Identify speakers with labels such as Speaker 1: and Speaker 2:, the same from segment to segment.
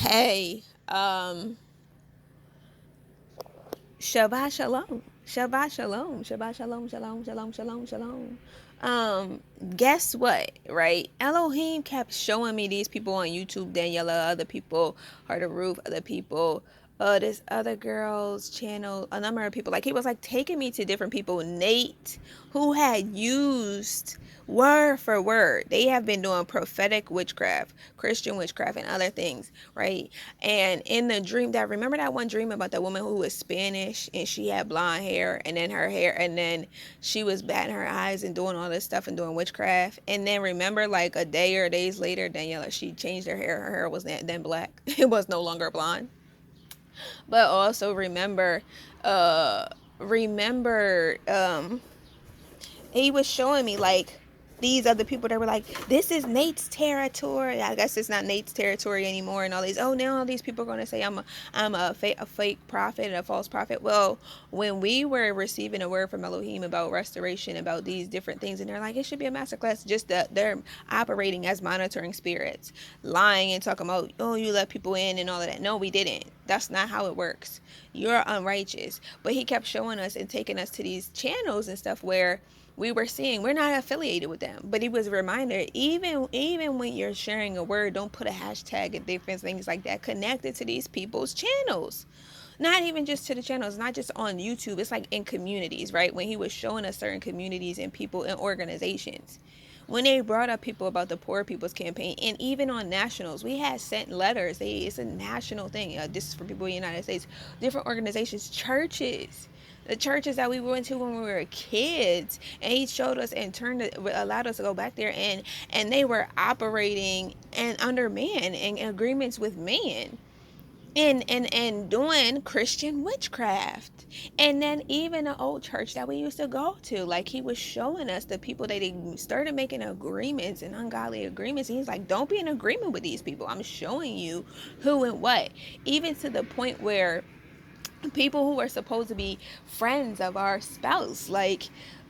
Speaker 1: Hey, Shabbat Shalom. Shabbat Shalom. Shabbat Shalom. Shalom. Shalom. Shalom. Shalom. Guess what? Right? Elohim kept showing me these people on YouTube. Daniela, other people, Heart of Ruth, other people. This other girl's channel, a number of people. Like he was like taking me to different people. Nate, who had used word for word. They have been doing prophetic witchcraft, Christian witchcraft, and other things, right? And in the dream, that remember that one dream about that woman who was Spanish and she had blonde hair, and then her hair, and then she was batting her eyes and doing all this stuff and doing witchcraft. And then remember, like a day or days later, Daniela, she changed her hair. Her hair was then black. It was no longer blonde. But also uh, remember, he was showing me like these other people that were like, this is Nate's territory. I guess it's not Nate's territory anymore, and all these. Oh, now all these people are going to say I'm a fake prophet and a false prophet. Well, when we were receiving a word from Elohim about restoration, about these different things, and they're like, it should be a masterclass. Just that they're operating as monitoring spirits, lying and talking about, oh, you let people in and all of that. No, we didn't. That's not how it works. You're unrighteous. But he kept showing us and taking us to these channels and stuff where we were seeing we're not affiliated with them. But he was a reminder, even when you're sharing a word, don't put a hashtag and different things like that connected to these people's channels. Not even just to the channels, not just on YouTube. It's like in communities, right? When he was showing us certain communities and people and organizations, when they brought up people about the Poor People's Campaign, and even on nationals, we had sent letters. It's a national thing. This is for people in the United States, different organizations, churches, the churches that we went to when we were kids, and he showed us and allowed us to go back there, and they were operating and under man and agreements with man, and doing Christian witchcraft. And then even the old church that we used to go to, like he was showing us the people that they started making agreements and ungodly agreements. And he's like, don't be in agreement with these people. I'm showing you who and what. Even to the point where people who are supposed to be friends of our spouse, like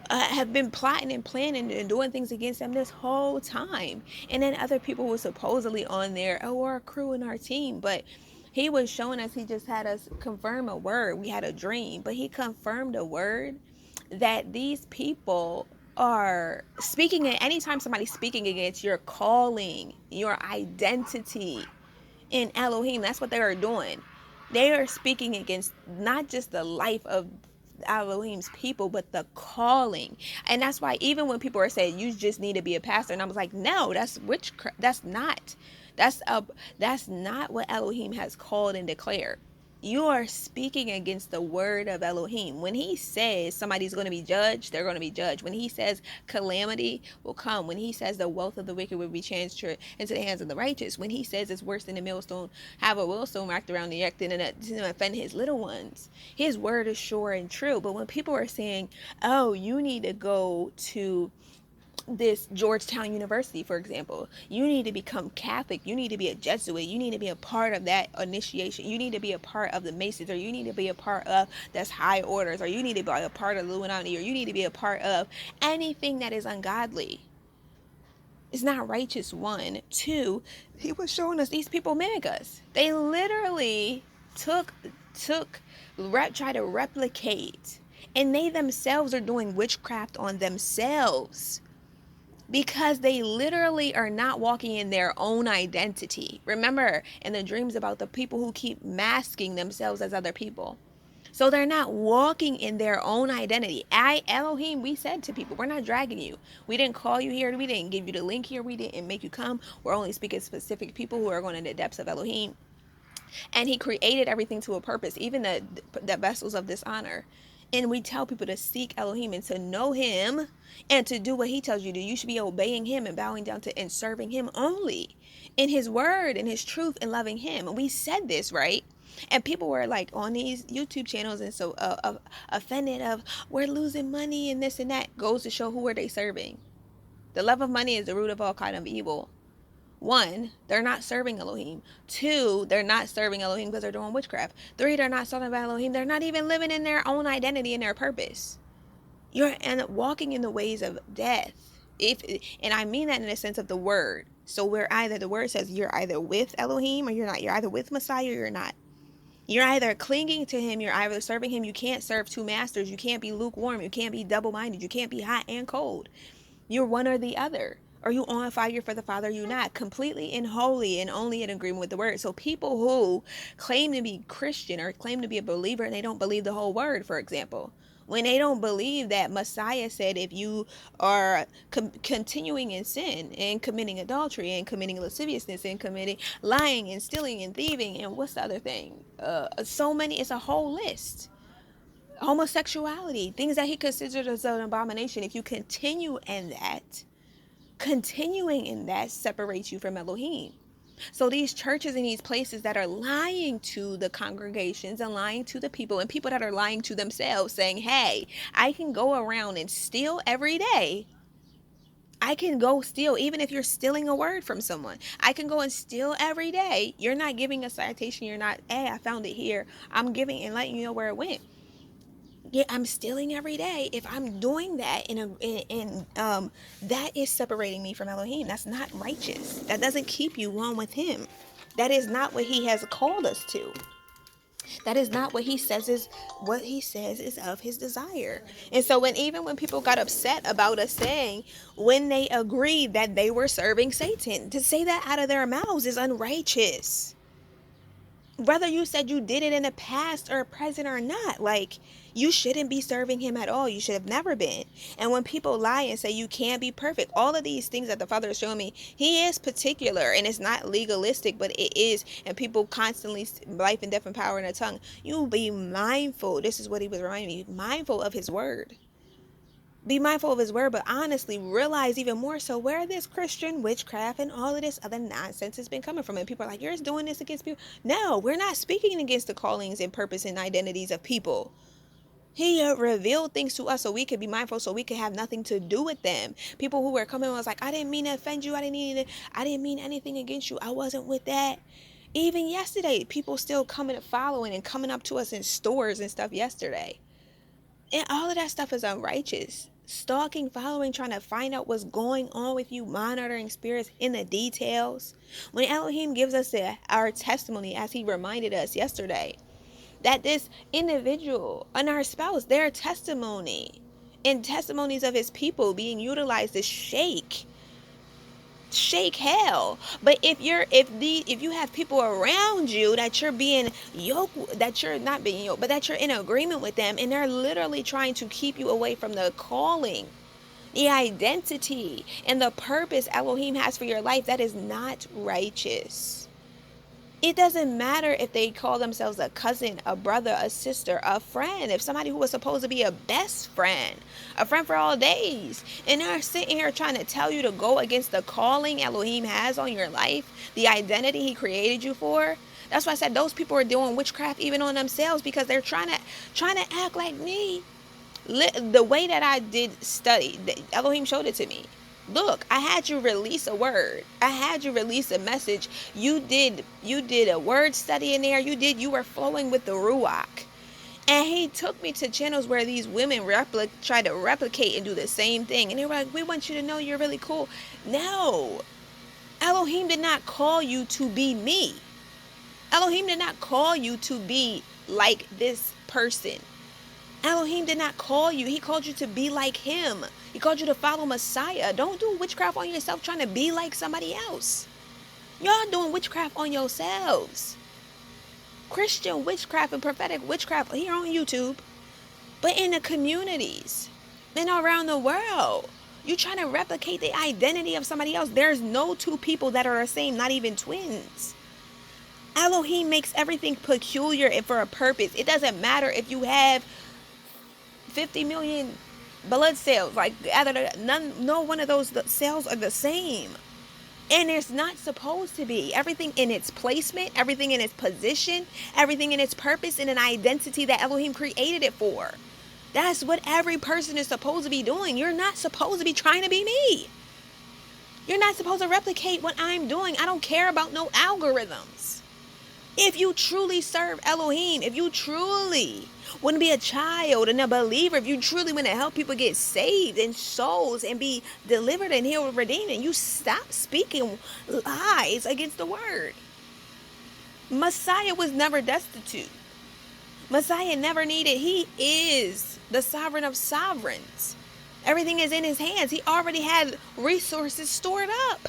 Speaker 1: have been plotting and planning and doing things against them this whole time. And then other people who were supposedly on there, oh, our crew and our team. But he was showing us, he just had us confirm a word. We had a dream, but he confirmed a word that these people are speaking at anytime somebody's speaking against your calling, your identity in Elohim. That's what they are doing. They are speaking against not just the life of Elohim's people, but the calling. And that's why even when people are saying you just need to be a pastor, and I was like, no, that's witchcraft. That's not what Elohim has called and declared. You are speaking against the word of Elohim. When he says somebody's going to be judged, they're going to be judged. When he says calamity will come, when he says the wealth of the wicked will be transferred into the hands of the righteous, when he says it's worse than a millstone, have a millstone wrapped around the neck than to offend his little ones, his word is sure and true. But when people are saying, oh, you need to go to this Georgetown University, for example, you need to become Catholic, you need to be a Jesuit, you need to be a part of that initiation, you need to be a part of the Masons, or you need to be a part of that's high orders, or you need to be a part of the Illuminati, or you need to be a part of anything that is ungodly. It's not righteous. One. Two, he was showing us these people mimic us. They literally try to replicate, and they themselves are doing witchcraft on themselves, because they literally are not walking in their own identity. Remember in the dreams about the people who keep masking themselves as other people. So they're not walking in their own identity. Elohim, we said to people, we're not dragging you. We didn't call you here. We didn't give you the link here. We didn't make you come. We're only speaking specific people who are going in the depths of Elohim. And he created everything to a purpose, even the vessels of dishonor. And we tell people to seek Elohim and to know him and to do what he tells you to do. You should be obeying him and bowing down to and serving him only in his word and his truth and loving him. And we said this, right? And people were like on these YouTube channels and so offended of we're losing money and this and that. Goes to show who are they serving. The love of money is the root of all kind of evil. One, they're not serving Elohim. Two, they're not serving Elohim because they're doing witchcraft. Three, they're not serving Elohim. They're not even living in their own identity and their purpose. You're walking in the ways of death. And I mean that in the sense of the word. So we're either, the word says, you're either with Elohim or you're not. You're either with Messiah or you're not. You're either clinging to him, you're either serving him. You can't serve two masters. You can't be lukewarm. You can't be double-minded. You can't be hot and cold. You're one or the other. Are you on fire for the Father? Are you not? Completely and wholly and only in agreement with the word. So people who claim to be Christian or claim to be a believer and they don't believe the whole word, for example, when they don't believe that Messiah said if you are continuing in sin and committing adultery and committing lasciviousness and committing lying and stealing and thieving and what's the other thing? So many, it's a whole list. Homosexuality, things that he considered as an abomination. If you continue in that, continuing in that separates you from Elohim. So these churches and these places that are lying to the congregations and lying to the people, and people that are lying to themselves, saying, hey, I can go around and steal every day. I can go steal, even if you're stealing a word from someone. I can go and steal every day. You're not giving a citation. You're not, hey, I found it here. I'm giving and letting you know where it went. Yeah, I'm stealing every day. If I'm doing that, that is separating me from Elohim. That's not righteous. That doesn't keep you one with him. That is not what he has called us to. That is not what he says is of his desire. And so even when people got upset about us saying, when they agreed that they were serving Satan, to say that out of their mouths is unrighteous. Whether you said you did it in the past or present or not, like, you shouldn't be serving him at all. You should have never been. And when people lie and say you can't be perfect, all of these things that the Father is showing me, he is particular, and it's not legalistic, but it is. And people constantly, life and death and power in the tongue. You be mindful. This is what he was reminding me. Mindful of his word. Be mindful of his word, but honestly realize even more so where this Christian witchcraft and all of this other nonsense has been coming from. And people are like, you're just doing this against people. No, we're not speaking against the callings and purpose and identities of people. He revealed things to us so we could be mindful, so we could have nothing to do with them. People who were coming and was like, I didn't mean to offend you. I didn't mean anything against you. I wasn't with that. Even yesterday, people still coming and following and coming up to us in stores and stuff yesterday. And all of that stuff is unrighteous. Stalking, following, trying to find out what's going on with you, monitoring spirits in the details. When Elohim gives us our testimony, as he reminded us yesterday, that this individual and our spouse, their testimony and testimonies of his people being utilized to shake hell. But if you have people around you that you're being yoked, that you're not being yoked, but that you're in agreement with them, and they're literally trying to keep you away from the calling, the identity, and the purpose Elohim has for your life, that is not righteous. It doesn't matter if they call themselves a cousin, a brother, a sister, a friend. If somebody who was supposed to be a best friend, a friend for all days, and they're sitting here trying to tell you to go against the calling Elohim has on your life, the identity he created you for. That's why I said those people are doing witchcraft even on themselves, because they're trying to act like me. The way that I did study, Elohim showed it to me. Look, I had you release a word. I had you release a message. You did a word study in there. You were flowing with the Ruah. And he took me to channels where these women try to replicate and do the same thing. And they were like, we want you to know you're really cool. No. Elohim did not call you to be me. Elohim did not call you to be like this person. Elohim did not call you. He called you to be like him. He called you to follow Messiah. Don't do witchcraft on yourself trying to be like somebody else. Y'all doing witchcraft on yourselves. Christian witchcraft and prophetic witchcraft here on YouTube. But in the communities and around the world. You trying to replicate the identity of somebody else. There's no two people that are the same, not even twins. Elohim makes everything peculiar and for a purpose. It doesn't matter if you have 50 million blood cells. Like, no one of those cells are the same. And it's not supposed to be. Everything in its placement, everything in its position, everything in its purpose, and an identity that Elohim created it for. That's what every person is supposed to be doing. You're not supposed to be trying to be me. You're not supposed to replicate what I'm doing. I don't care about no algorithms. If you truly serve Elohim, if you truly want to be a child and a believer, if you truly want to help people get saved and souls and be delivered and healed and redeemed, and you stop speaking lies against the word. Messiah was never destitute. Messiah never needed. He is the sovereign of sovereigns. Everything is in his hands. He already had resources stored up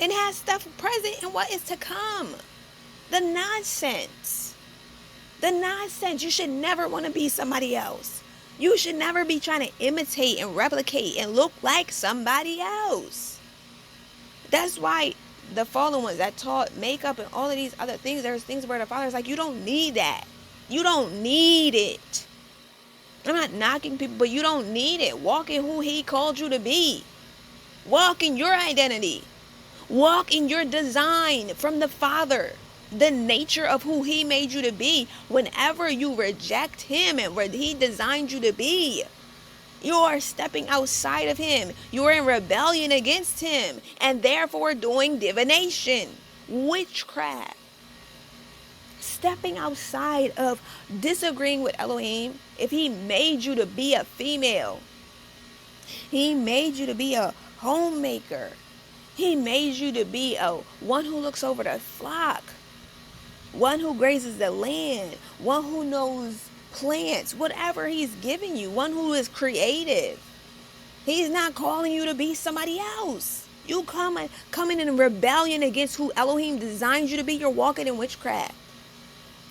Speaker 1: and has stuff present and what is to come. The nonsense. The nonsense. You should never want to be somebody else. You should never be trying to imitate and replicate and look like somebody else. That's why the fallen ones that taught makeup and all of these other things, there's things where the Father's like, you don't need that. You don't need it. I'm not knocking people, but you don't need it. Walk in who he called you to be. Walk in your identity. Walk in your design from the Father. The nature of who he made you to be. Whenever you reject him and where he designed you to be, you are stepping outside of him. You are in rebellion against him and therefore doing divination, witchcraft. Stepping outside of disagreeing with Elohim. If he made you to be a female, he made you to be a homemaker, he made you to be a one who looks over the flock, one who grazes the land, one who knows plants, whatever he's giving you, one who is creative. He's not calling you to be somebody else. You coming in rebellion against who Elohim designed you to be. You're walking in witchcraft.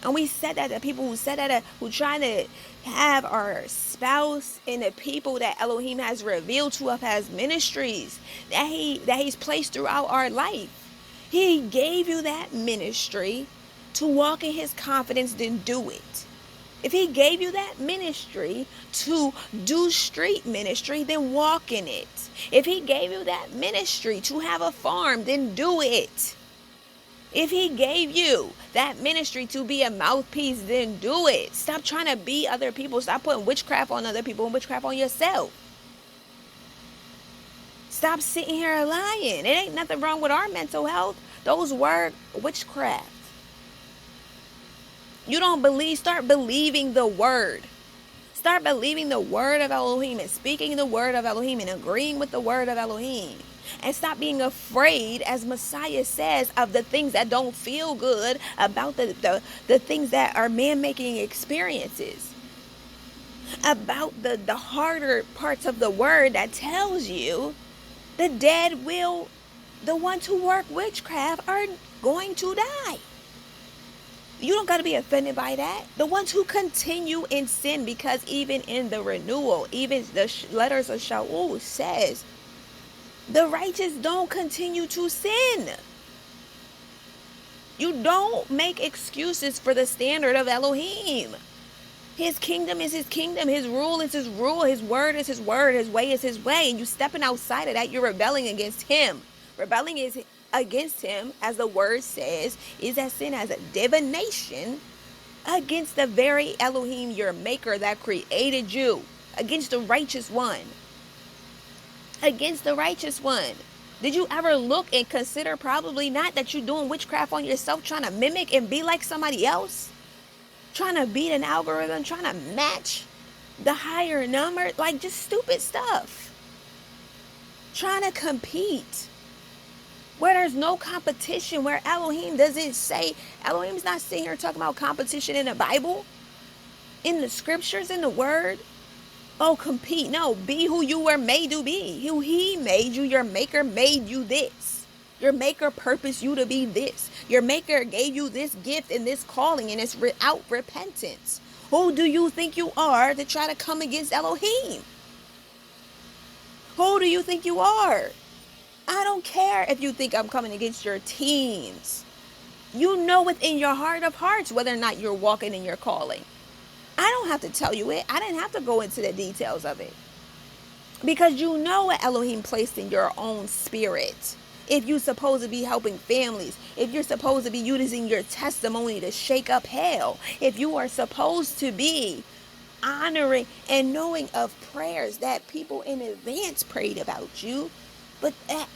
Speaker 1: And we said that to people who said that, who trying to have our spouse and the people that Elohim has revealed to us as ministries that he's placed throughout our life. He gave you that ministry to walk in his confidence, then do it. If he gave you that ministry to do street ministry, then walk in it. If he gave you that ministry to have a farm, then do it. If he gave you that ministry to be a mouthpiece, then do it. Stop trying to be other people. Stop putting witchcraft on other people and witchcraft on yourself. Stop sitting here lying. It ain't nothing wrong with our mental health. Those were witchcraft. You don't believe, start believing the word. Start believing the word of Elohim and speaking the word of Elohim and agreeing with the word of Elohim. And stop being afraid, as Messiah says, of the things that don't feel good, about the things that are man-making experiences. About the harder parts of the word that tells you the dead will, the ones who work witchcraft are going to die. You don't got to be offended by that. The ones who continue in sin, because even in the renewal, even the letters of Shaul says, the righteous don't continue to sin. You don't make excuses for the standard of Elohim. His kingdom is his kingdom. His rule is his rule. His word is his word. His way is his way. And you stepping outside of that, you're rebelling against him. Rebelling is against him, as the word says, is as sin as a divination against the very Elohim, your maker that created you, against the righteous one. Against the righteous one. Did you ever look and consider, probably not, that you're doing witchcraft on yourself, trying to mimic and be like somebody else? Trying to beat an algorithm, trying to match the higher number, like just stupid stuff. Trying to compete where there's no competition, where Elohim doesn't say, Elohim's not sitting here talking about competition in the Bible, in the scriptures, in the word. Oh, compete. No, be who you were made to be. Who he made you. Your maker made you this. Your maker purposed you to be this. Your maker gave you this gift and this calling, and it's without repentance. Who do you think you are to try to come against Elohim? Who do you think you are? I don't care if you think I'm coming against your teens. You know within your heart of hearts whether or not you're walking in your calling. I don't have to tell you it. I didn't have to go into the details of it. Because you know what Elohim placed in your own spirit. If you're supposed to be helping families, if you're supposed to be using your testimony to shake up hell, if you are supposed to be honoring and knowing of prayers that people in advance prayed about you, but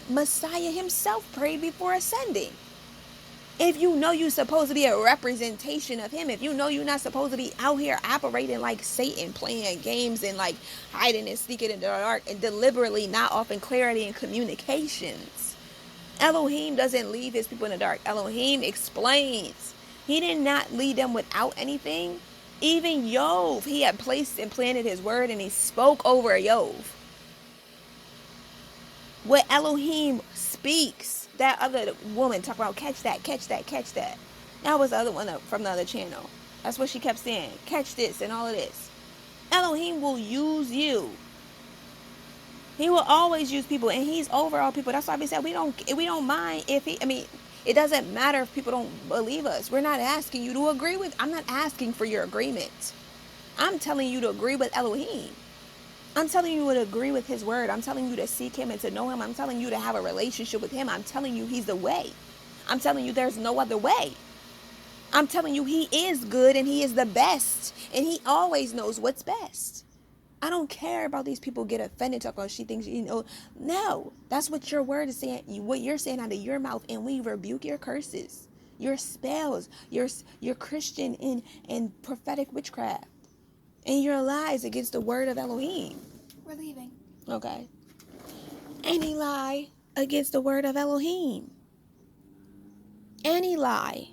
Speaker 1: Messiah himself prayed before ascending. If you know you're supposed to be a representation of him, if you know you're not supposed to be out here operating like Satan, playing games and like hiding and sneaking in the dark and deliberately not offering clarity and communications. Elohim doesn't leave his people in the dark. Elohim explains. He did not lead them without anything. Even Yov, he had placed and planted his word and he spoke over Yov. What Elohim speaks, that other woman talk about, catch that, catch that, catch that. That was the other one from the other channel. That's what she kept saying. Catch this and all of this. Elohim will use you. He will always use people, and he's over all people. That's why we said we don't mind if he. I mean, it doesn't matter if people don't believe us. We're not asking you to agree with. I'm not asking for your agreement. I'm telling you to agree with Elohim. I'm telling you to agree with his word. I'm telling you to seek him and to know him. I'm telling you to have a relationship with him. I'm telling you he's the way. I'm telling you there's no other way. I'm telling you he is good and he is the best. And he always knows what's best. I don't care about these people get offended talk about she thinks, no, that's what your word is saying, what you're saying out of your mouth, and we rebuke your curses, your spells, your Christian and prophetic witchcraft, and your lies against the word of Elohim.
Speaker 2: We're leaving.
Speaker 1: Okay. Any lie against the word of Elohim. Any lie.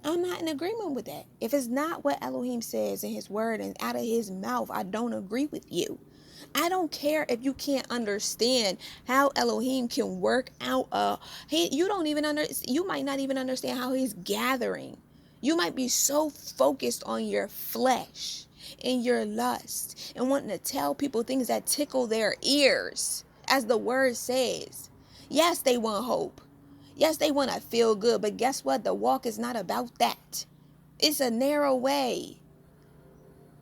Speaker 1: I'm not in agreement with that. If it's not what Elohim says in his word and out of his mouth, I don't agree with you. I don't care if you can't understand how Elohim can work out. You might not even understand how he's gathering. You might be so focused on your flesh and your lust and wanting to tell people things that tickle their ears, as the word says. Yes, they want hope. Yes, they want to feel good, but guess what? The walk is not about that. It's a narrow way.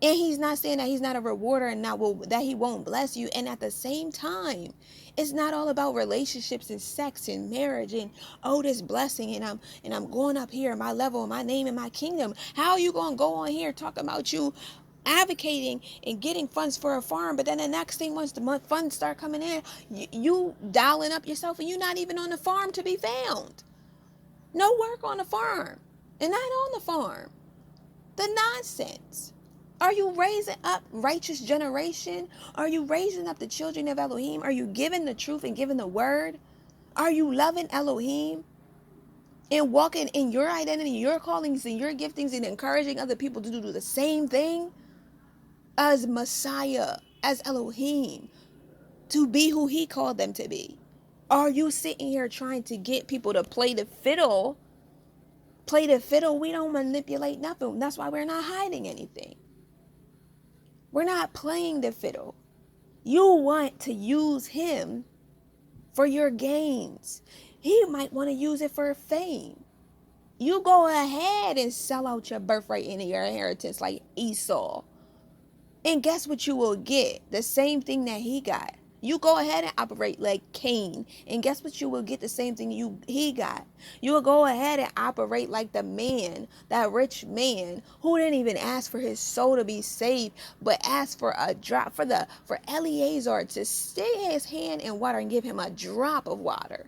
Speaker 1: And he's not saying that he's not a rewarder and that he won't bless you. And at the same time, it's not all about relationships and sex and marriage and this blessing and I'm going up here in my level and my name in my kingdom. How are you going to go on here talking about you advocating and getting funds for a farm, but then the next thing, once the funds start coming in, you dialing up yourself and you're not even on the farm to be found. No work on the farm and not on the farm. The nonsense. Are you raising up righteous generation? Are you raising up the children of Elohim? Are you giving the truth and giving the word? Are you loving Elohim and walking in your identity, your callings and your giftings and encouraging other people to do the same thing as Messiah, as Elohim, to be who he called them to be? Are you sitting here trying to get people to play the fiddle? Play the fiddle. We don't manipulate nothing. That's why we're not hiding anything. We're not playing the fiddle. You want to use him for your gains. He might want to use it for fame. You go ahead and sell out your birthright and your inheritance like Esau. And guess what you will get? The same thing that he got. You go ahead and operate like Cain, and guess what you will get? The same thing he got. You will go ahead and operate like the man, that rich man who didn't even ask for his soul to be saved, but asked for a drop for Eleazar to stick his hand in water and give him a drop of water.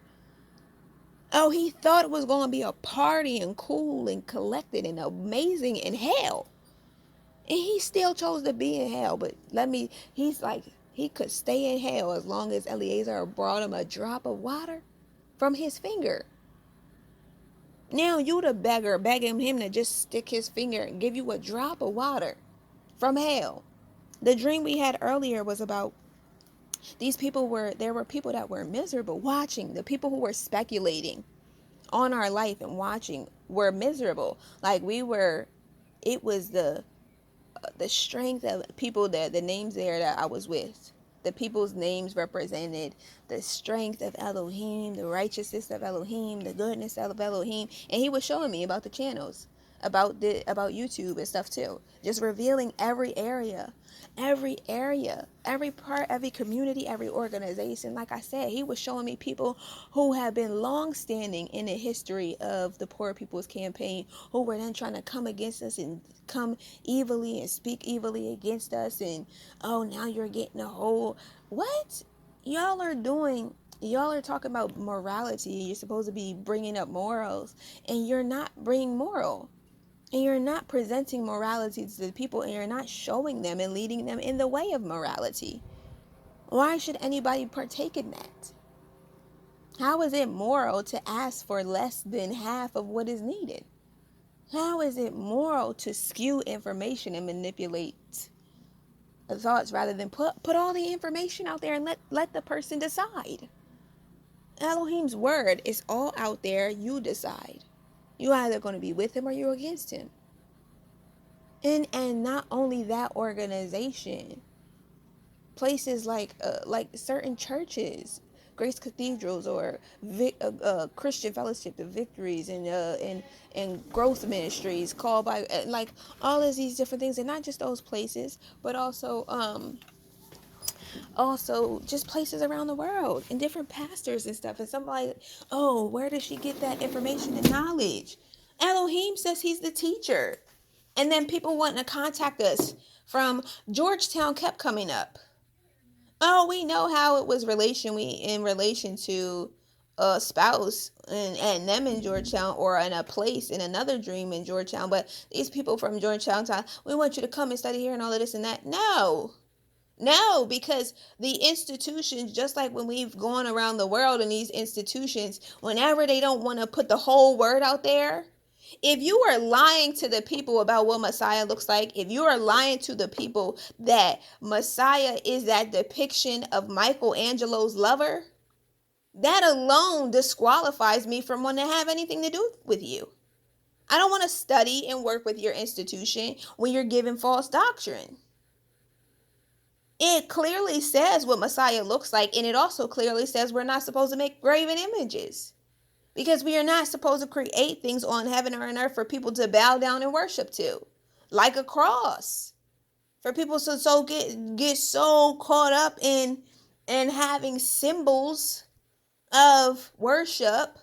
Speaker 1: Oh, he thought it was going to be a party and cool and collected and amazing in hell. And he still chose to be in hell, but he's like, he could stay in hell as long as Eleazar brought him a drop of water from his finger. Now you the beggar begging him to just stick his finger and give you a drop of water from hell. The dream we had earlier was about there were people that were miserable watching. The people who were speculating on our life and watching were miserable. Like it was the strength of people, the names there that I was with, the people's names represented the strength of Elohim, the righteousness of Elohim, the goodness of Elohim. And he was showing me about the channels, about YouTube and stuff too, just revealing every part, every community, every organization. Like I said, he was showing me people who have been long standing in the history of the Poor People's Campaign, who were then trying to come against us and come evilly and speak evilly against us. And now you're getting a whole, what y'all are doing Y'all are talking about morality. You're supposed to be bringing up morals, and you're not bringing moral. And you're not presenting morality to the people, and you're not showing them and leading them in the way of morality. Why should anybody partake in that? How is it moral to ask for less than half of what is needed? How is it moral to skew information and manipulate thoughts rather than put all the information out there and let the person decide? Elohim's word is all out there. You decide. You're either going to be with him or you're against him. And not only that, organization, places like certain churches, Grace Cathedrals, or Christian Fellowship, the Victories, and growth ministries called by like all of these different things, and not just those places, but also just places around the world and different pastors and stuff. And somebody, oh, where does she get that information and knowledge? Elohim says he's the teacher. And then people wanting to contact us from Georgetown kept coming up. Oh, we know how it was in relation to a spouse and them in Georgetown, or in a place in another dream in Georgetown. But these people from Georgetown, we want you to come and study here and all of this and that. No, because the institutions, just like when we've gone around the world in these institutions, whenever they don't want to put the whole word out there, if you are lying to the people about what Messiah looks like, if you are lying to the people that Messiah is that depiction of Michelangelo's lover, that alone disqualifies me from wanting to have anything to do with you. I don't want to study and work with your institution when you're giving false doctrine. It clearly says what Messiah looks like, and it also clearly says we're not supposed to make graven images, because we are not supposed to create things on heaven or on earth for people to bow down and worship to, like a cross. For people to get so caught up in having symbols of worship.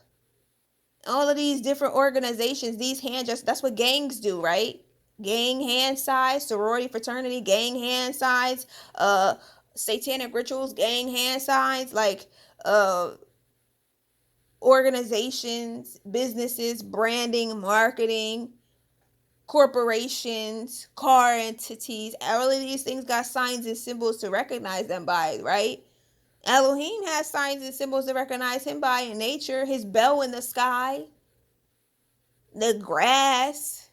Speaker 1: All of these different organizations, these hand gestures, that's what gangs do, right? Gang hand size, sorority, fraternity, gang hand size, satanic rituals, gang hand size, like organizations, businesses, branding, marketing, corporations, car entities. All of these things got signs and symbols to recognize them by, right? Elohim has signs and symbols to recognize him by in nature. His bell in the sky, the grass.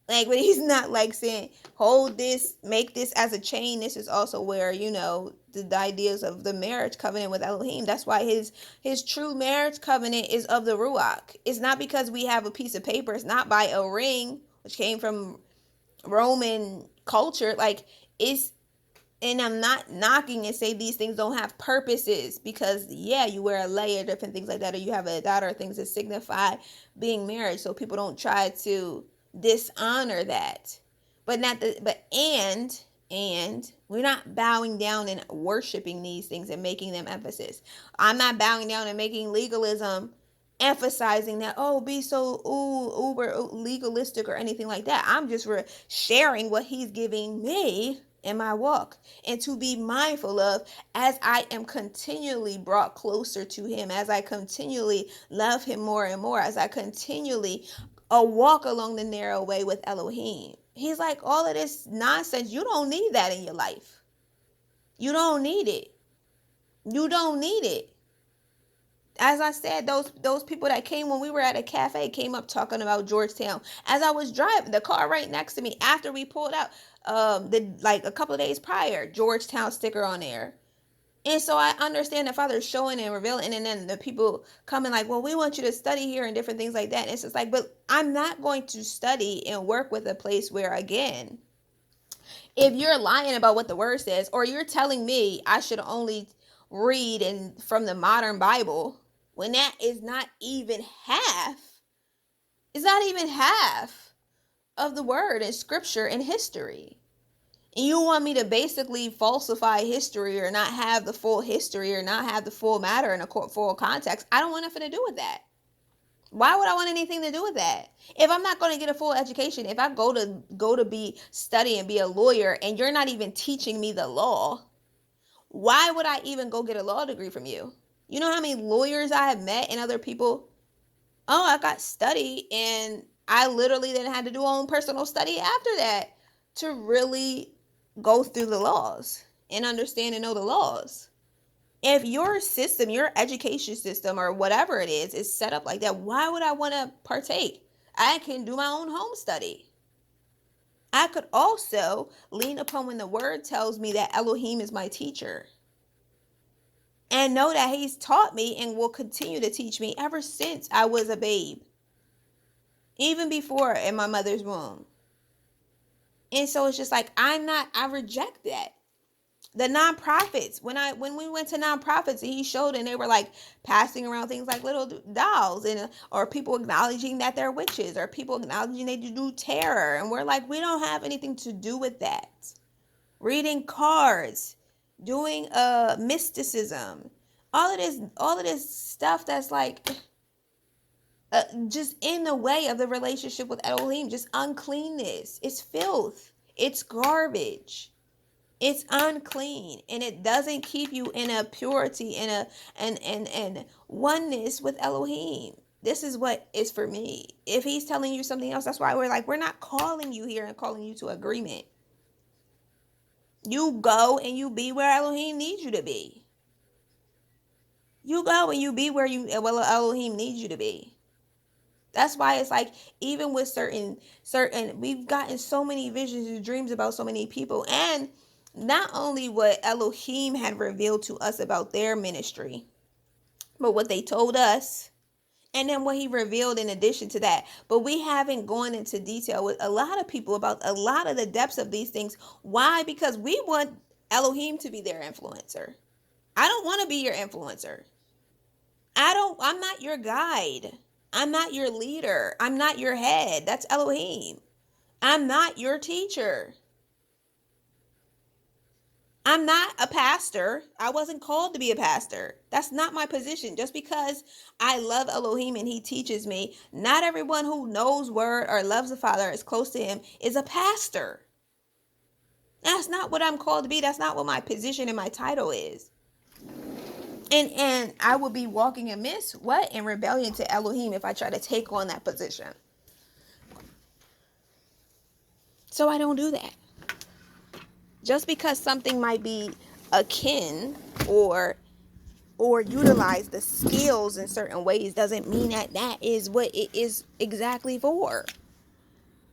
Speaker 1: Like, but he's not like saying, hold this, make this as a chain. This is also where, the ideas of the marriage covenant with Elohim. That's why his true marriage covenant is of the Ruach. It's not because we have a piece of paper. It's not by a ring, which came from Roman culture. Like, it's, and I'm not knocking and say these things don't have purposes, because you wear a layer, different things like that, or you have a daughter, things that signify being married, so people don't try to dishonor that. But we're not bowing down and worshiping these things and making them emphasis. I'm not bowing down and making legalism emphasizing that, be so uber legalistic or anything like that. I'm just sharing what he's giving me in my walk, and to be mindful of as I am continually brought closer to him, as I continually love him more and more, as I continually walk along the narrow way with Elohim. He's like, all of this nonsense, you don't need that in your life. You don't need it. You don't need it. As I said, those people that came when we were at a cafe came up talking about Georgetown. As I was driving the car right next to me, after we pulled out, a couple of days prior, Georgetown sticker on there. And so I understand the Father showing and revealing, and then the people coming like, well, we want you to study here and different things like that. And it's just like, but I'm not going to study and work with a place where, again, if you're lying about what the word says, or you're telling me I should only read from the modern Bible, when that is not even half, it's not even half of the word and scripture and history. And you want me to basically falsify history, or not have the full history, or not have the full matter in a full context. I don't want nothing to do with that. Why would I want anything to do with that? If I'm not going to get a full education, if I go to be study and be a lawyer, and you're not even teaching me the law, Why would I even go get a law degree from you? You know how many lawyers I have met and other people? Oh, I got study, and I literally then had to do my own personal study after that to really go through the laws and understand and know the laws. If your system, your education system, or whatever it is set up like that, why would I want to partake? I can do my own home study. I could also lean upon when the word tells me that Elohim is my teacher, and know that he's taught me and will continue to teach me ever since I was a babe, even before in my mother's womb. And so it's just like, I reject that. The nonprofits, when we went to nonprofits and he showed, and they were like passing around things like little dolls, and or people acknowledging that they're witches, or people acknowledging they do terror, and we're like, we don't have anything to do with that. Reading cards, doing mysticism, all of this stuff that's like just in the way of the relationship with Elohim. Just uncleanness. It's filth. It's garbage. It's unclean, and it doesn't keep you in a purity and oneness with Elohim. This is what is for me. If he's telling you something else, that's why we're like, we're not calling you here and calling you to agreement. You go and you be where Elohim needs you to be. You go and you be where Elohim needs you to be. That's why it's like, even with certain, we've gotten so many visions and dreams about so many people, and not only what Elohim had revealed to us about their ministry, but what they told us, and then what he revealed in addition to that. But we haven't gone into detail with a lot of people about a lot of the depths of these things. Why? Because we want Elohim to be their influencer. I don't want to be your influencer. I'm not your guide. I'm not your leader. I'm not your head. That's Elohim. I'm not your teacher. I'm not a pastor. I wasn't called to be a pastor. That's not my position. Just because I love Elohim and he teaches me, not everyone who knows word or loves the Father, is close to him, is a pastor. That's not what I'm called to be. That's not what my position and my title is. And I would be walking amiss, in rebellion to Elohim if I try to take on that position. So I don't do that. Just because something might be akin or utilize the skills in certain ways doesn't mean that is what it is exactly for.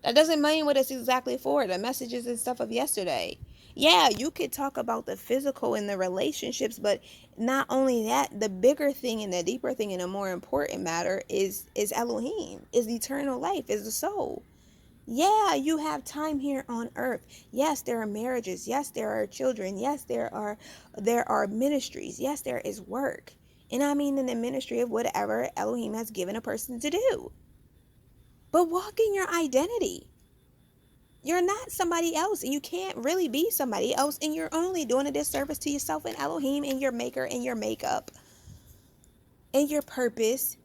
Speaker 1: That doesn't mean what it's exactly for. The messages and stuff of yesterday. Yeah, you could talk about the physical and the relationships, but not only that, the bigger thing and the deeper thing and the more important matter is Elohim, is eternal life, is the soul. Yeah, you have time here on earth. Yes, there are marriages. Yes, there are children. Yes, there are ministries. Yes, there is work. And I mean in the ministry of whatever Elohim has given a person to do. But walk in your identity. You're not somebody else, and you can't really be somebody else, and you're only doing a disservice to yourself and Elohim and your maker and your makeup and your purpose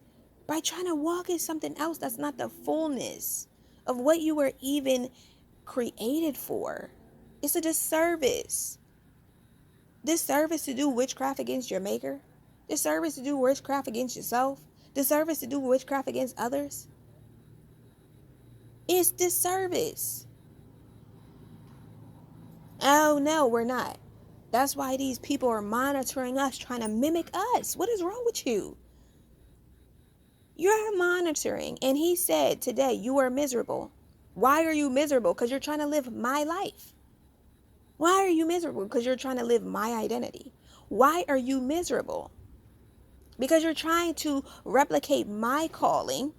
Speaker 1: by trying to walk in something else that's not the fullness of what you were even created for. It's a disservice. Disservice to do witchcraft against your maker. Disservice to do witchcraft against yourself. Disservice to do witchcraft against others. It's disservice. Oh no, we're not. That's why these people are monitoring us, trying to mimic us. What is wrong with you? You're monitoring. And he said today, you are miserable. Why are you miserable? Because you're trying to live my life. Why are you miserable? Because you're trying to live my identity. Why are you miserable? Because you're trying to replicate my calling,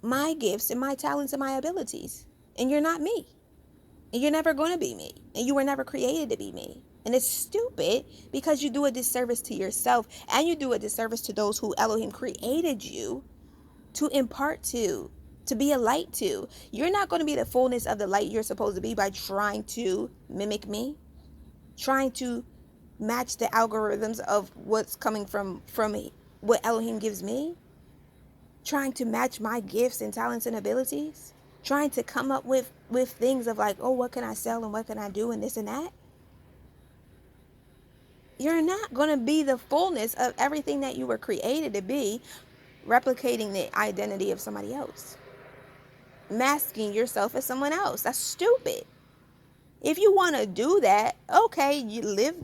Speaker 1: my gifts, and my talents and my abilities. And you're not me. And you're never going to be me. And you were never created to be me. And it's stupid because you do a disservice to yourself, and you do a disservice to those who Elohim created you to impart to be a light to. You're not going to be the fullness of the light you're supposed to be by trying to mimic me, trying to match the algorithms of what's coming from me, what Elohim gives me, trying to match my gifts and talents and abilities, trying to come up with things of like, oh, what can I sell and what can I do and this and that. You're not going to be the fullness of everything that you were created to be, replicating the identity of somebody else, masking yourself as someone else. That's stupid. If you want to do that, okay, you live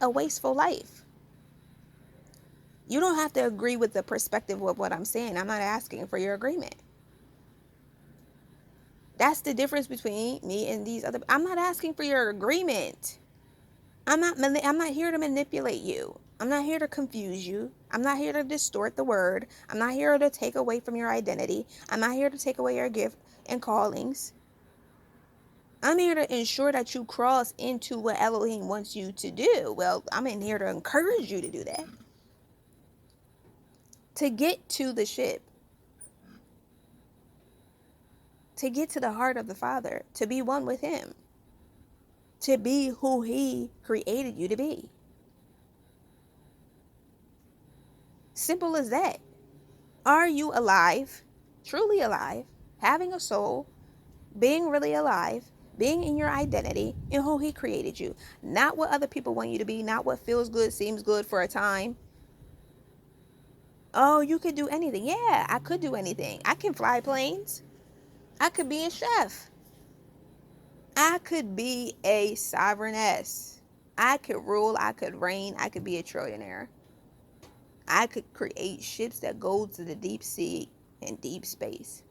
Speaker 1: a wasteful life. You don't have to agree with the perspective of what I'm saying. I'm not asking for your agreement. That's the difference between me and these other. I'm not asking for your agreement. I'm not here to manipulate you. I'm not here to confuse you. I'm not here to distort the word. I'm not here to take away from your identity. I'm not here to take away your gift and callings. I'm here to ensure that you cross into what Elohim wants you to do. Well, I'm in here to encourage you to do that. To get to the ship. To get to the heart of the Father. To be one with Him. To be who He created you to be. Simple as that. Are you alive? Truly alive? Having a soul? Being really alive? Being in your identity and who He created you? Not what other people want you to be. Not what feels good, seems good for a time. Oh, you could do anything. Yeah, I could do anything. I can fly planes. I could be a chef. I could be a sovereigness. I could rule. I could reign. I could be a trillionaire. I could create ships that go to the deep sea and deep space.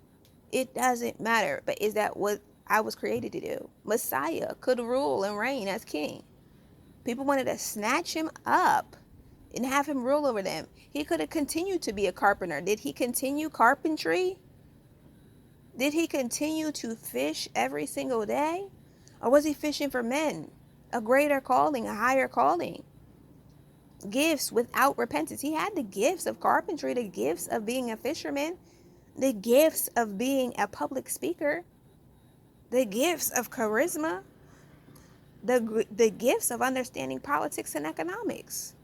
Speaker 1: It doesn't matter. But is that what I was created to do? Messiah could rule and reign as king. People wanted to snatch him up and have him rule over them. He could have continued to be a carpenter. Did he continue carpentry? Did he continue to fish every single day? Or was he fishing for men? A greater calling, a higher calling. Gifts without repentance. He had the gifts of carpentry, the gifts of being a fisherman, the gifts of being a public speaker, the gifts of charisma, the gifts of understanding politics and economics.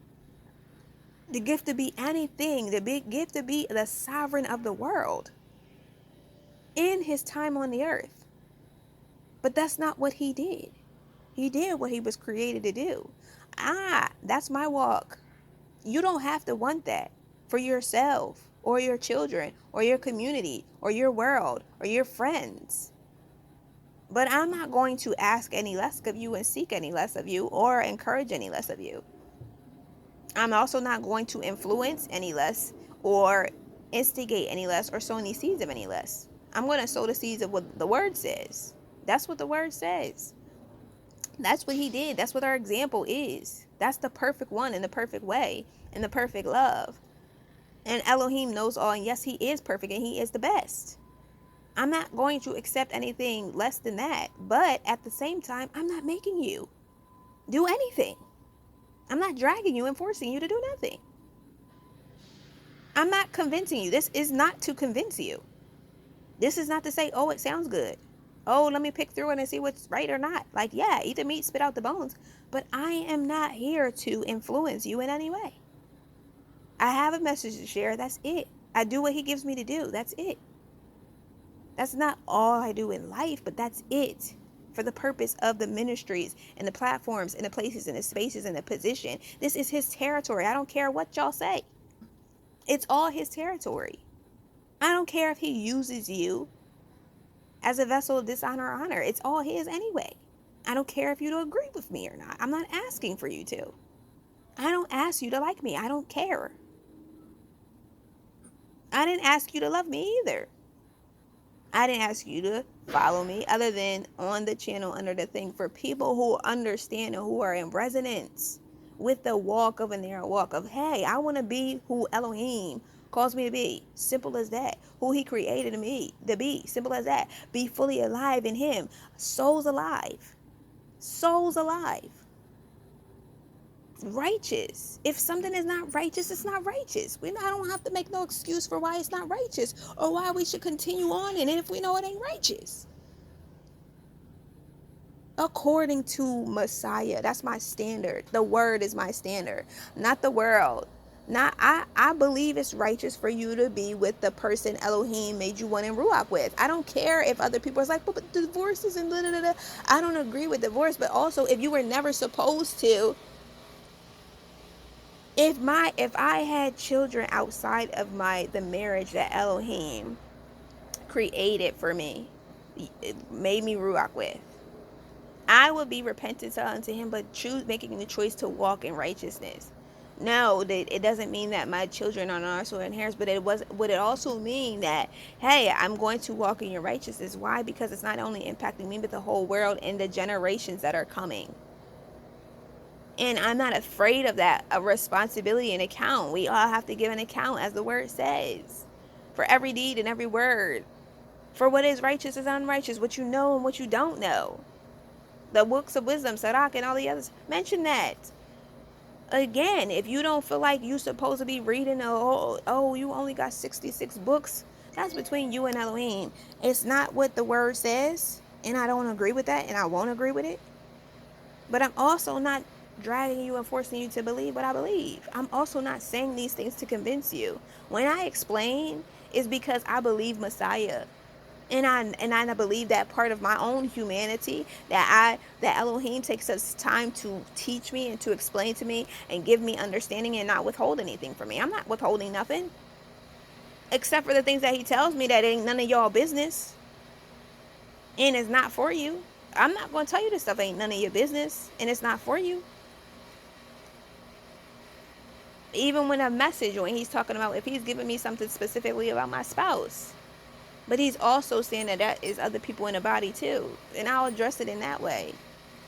Speaker 1: The gift to be anything, the big gift to be the sovereign of the world in his time on the earth. But that's not what he did. He did what he was created to do. That's my walk. You don't have to want that for yourself or your children or your community or your world or your friends. But I'm not going to ask any less of you and seek any less of you or encourage any less of you. I'm also not going to influence any less or instigate any less or sow any seeds of any less. I'm going to sow the seeds of what the word says. That's what the word says. That's what he did. That's what our example is. That's the perfect one in the perfect way, in the perfect love. And Elohim knows all, and yes, he is perfect and he is the best. I'm not going to accept anything less than that. But at the same time, I'm not making you do anything. I'm not dragging you and forcing you to do nothing. I'm not convincing you. This is not to convince you. This is not to say, oh, it sounds good. Oh, let me pick through it and see what's right or not. Like, yeah, eat the meat, spit out the bones. But I am not here to influence you in any way. I have a message to share. That's it. I do what he gives me to do. That's it. That's not all I do in life, but that's it. For the purpose of the ministries and the platforms and the places and the spaces and the position. This is his territory. I don't care what y'all say. It's all his territory. I don't care if he uses you as a vessel of dishonor or honor. It's all his anyway. I don't care if you don't agree with me or not. I'm not asking for you to. I don't ask you to like me. I don't care. I didn't ask you to love me either. I didn't ask you to follow me other than on the channel under the thing for people who understand and who are in resonance with the walk of a narrow walk of, hey, I want to be who Elohim calls me to be. Simple as that. Who he created me to be. Simple as that. Be fully alive in him. Souls alive. Souls alive. Righteous. If something is not righteous, it's not righteous. I don't have to make no excuse for why it's not righteous or why we should continue on in it if we know it ain't righteous. According to Messiah, that's my standard. The word is my standard, not the world. Not I believe it's righteous for you to be with the person Elohim made you one in Ruach with. I don't care if other people are like, but divorces and da da da. I don't agree with divorce, but also if you were never supposed to If I had children outside of the marriage that Elohim created for me, it made me ruach with, I would be repentant unto him, but making the choice to walk in righteousness. No, it doesn't mean that my children are not also inheritors, but would it also mean that, hey, I'm going to walk in your righteousness? Why? Because it's not only impacting me, but the whole world and the generations that are coming. And I'm not afraid of that, a responsibility and account. We all have to give an account, as the word says, for every deed and every word, for what is righteous is unrighteous, what you know and what you don't know. The books of wisdom, Sirach, and all the others mention that. Again, if you don't feel like you're supposed to be reading you only got 66 books, that's between you and Elohim. It's not what the word says, and I don't agree with that, and I won't agree with it. But I'm also not dragging you and forcing you to believe what I believe. I'm also not saying these things to convince you. When I explain, it's because I believe Messiah. And I believe that part of my own humanity, that Elohim takes us time to teach me and to explain to me and give me understanding and not withhold anything from me. I'm not withholding nothing, except for the things that he tells me that ain't none of y'all business and it's not for you. I'm not going to tell you this stuff ain't none of your business and it's not for you. Even when he's talking about, if he's giving me something specifically about my spouse, but he's also saying that is other people in the body too. And I'll address it in that way.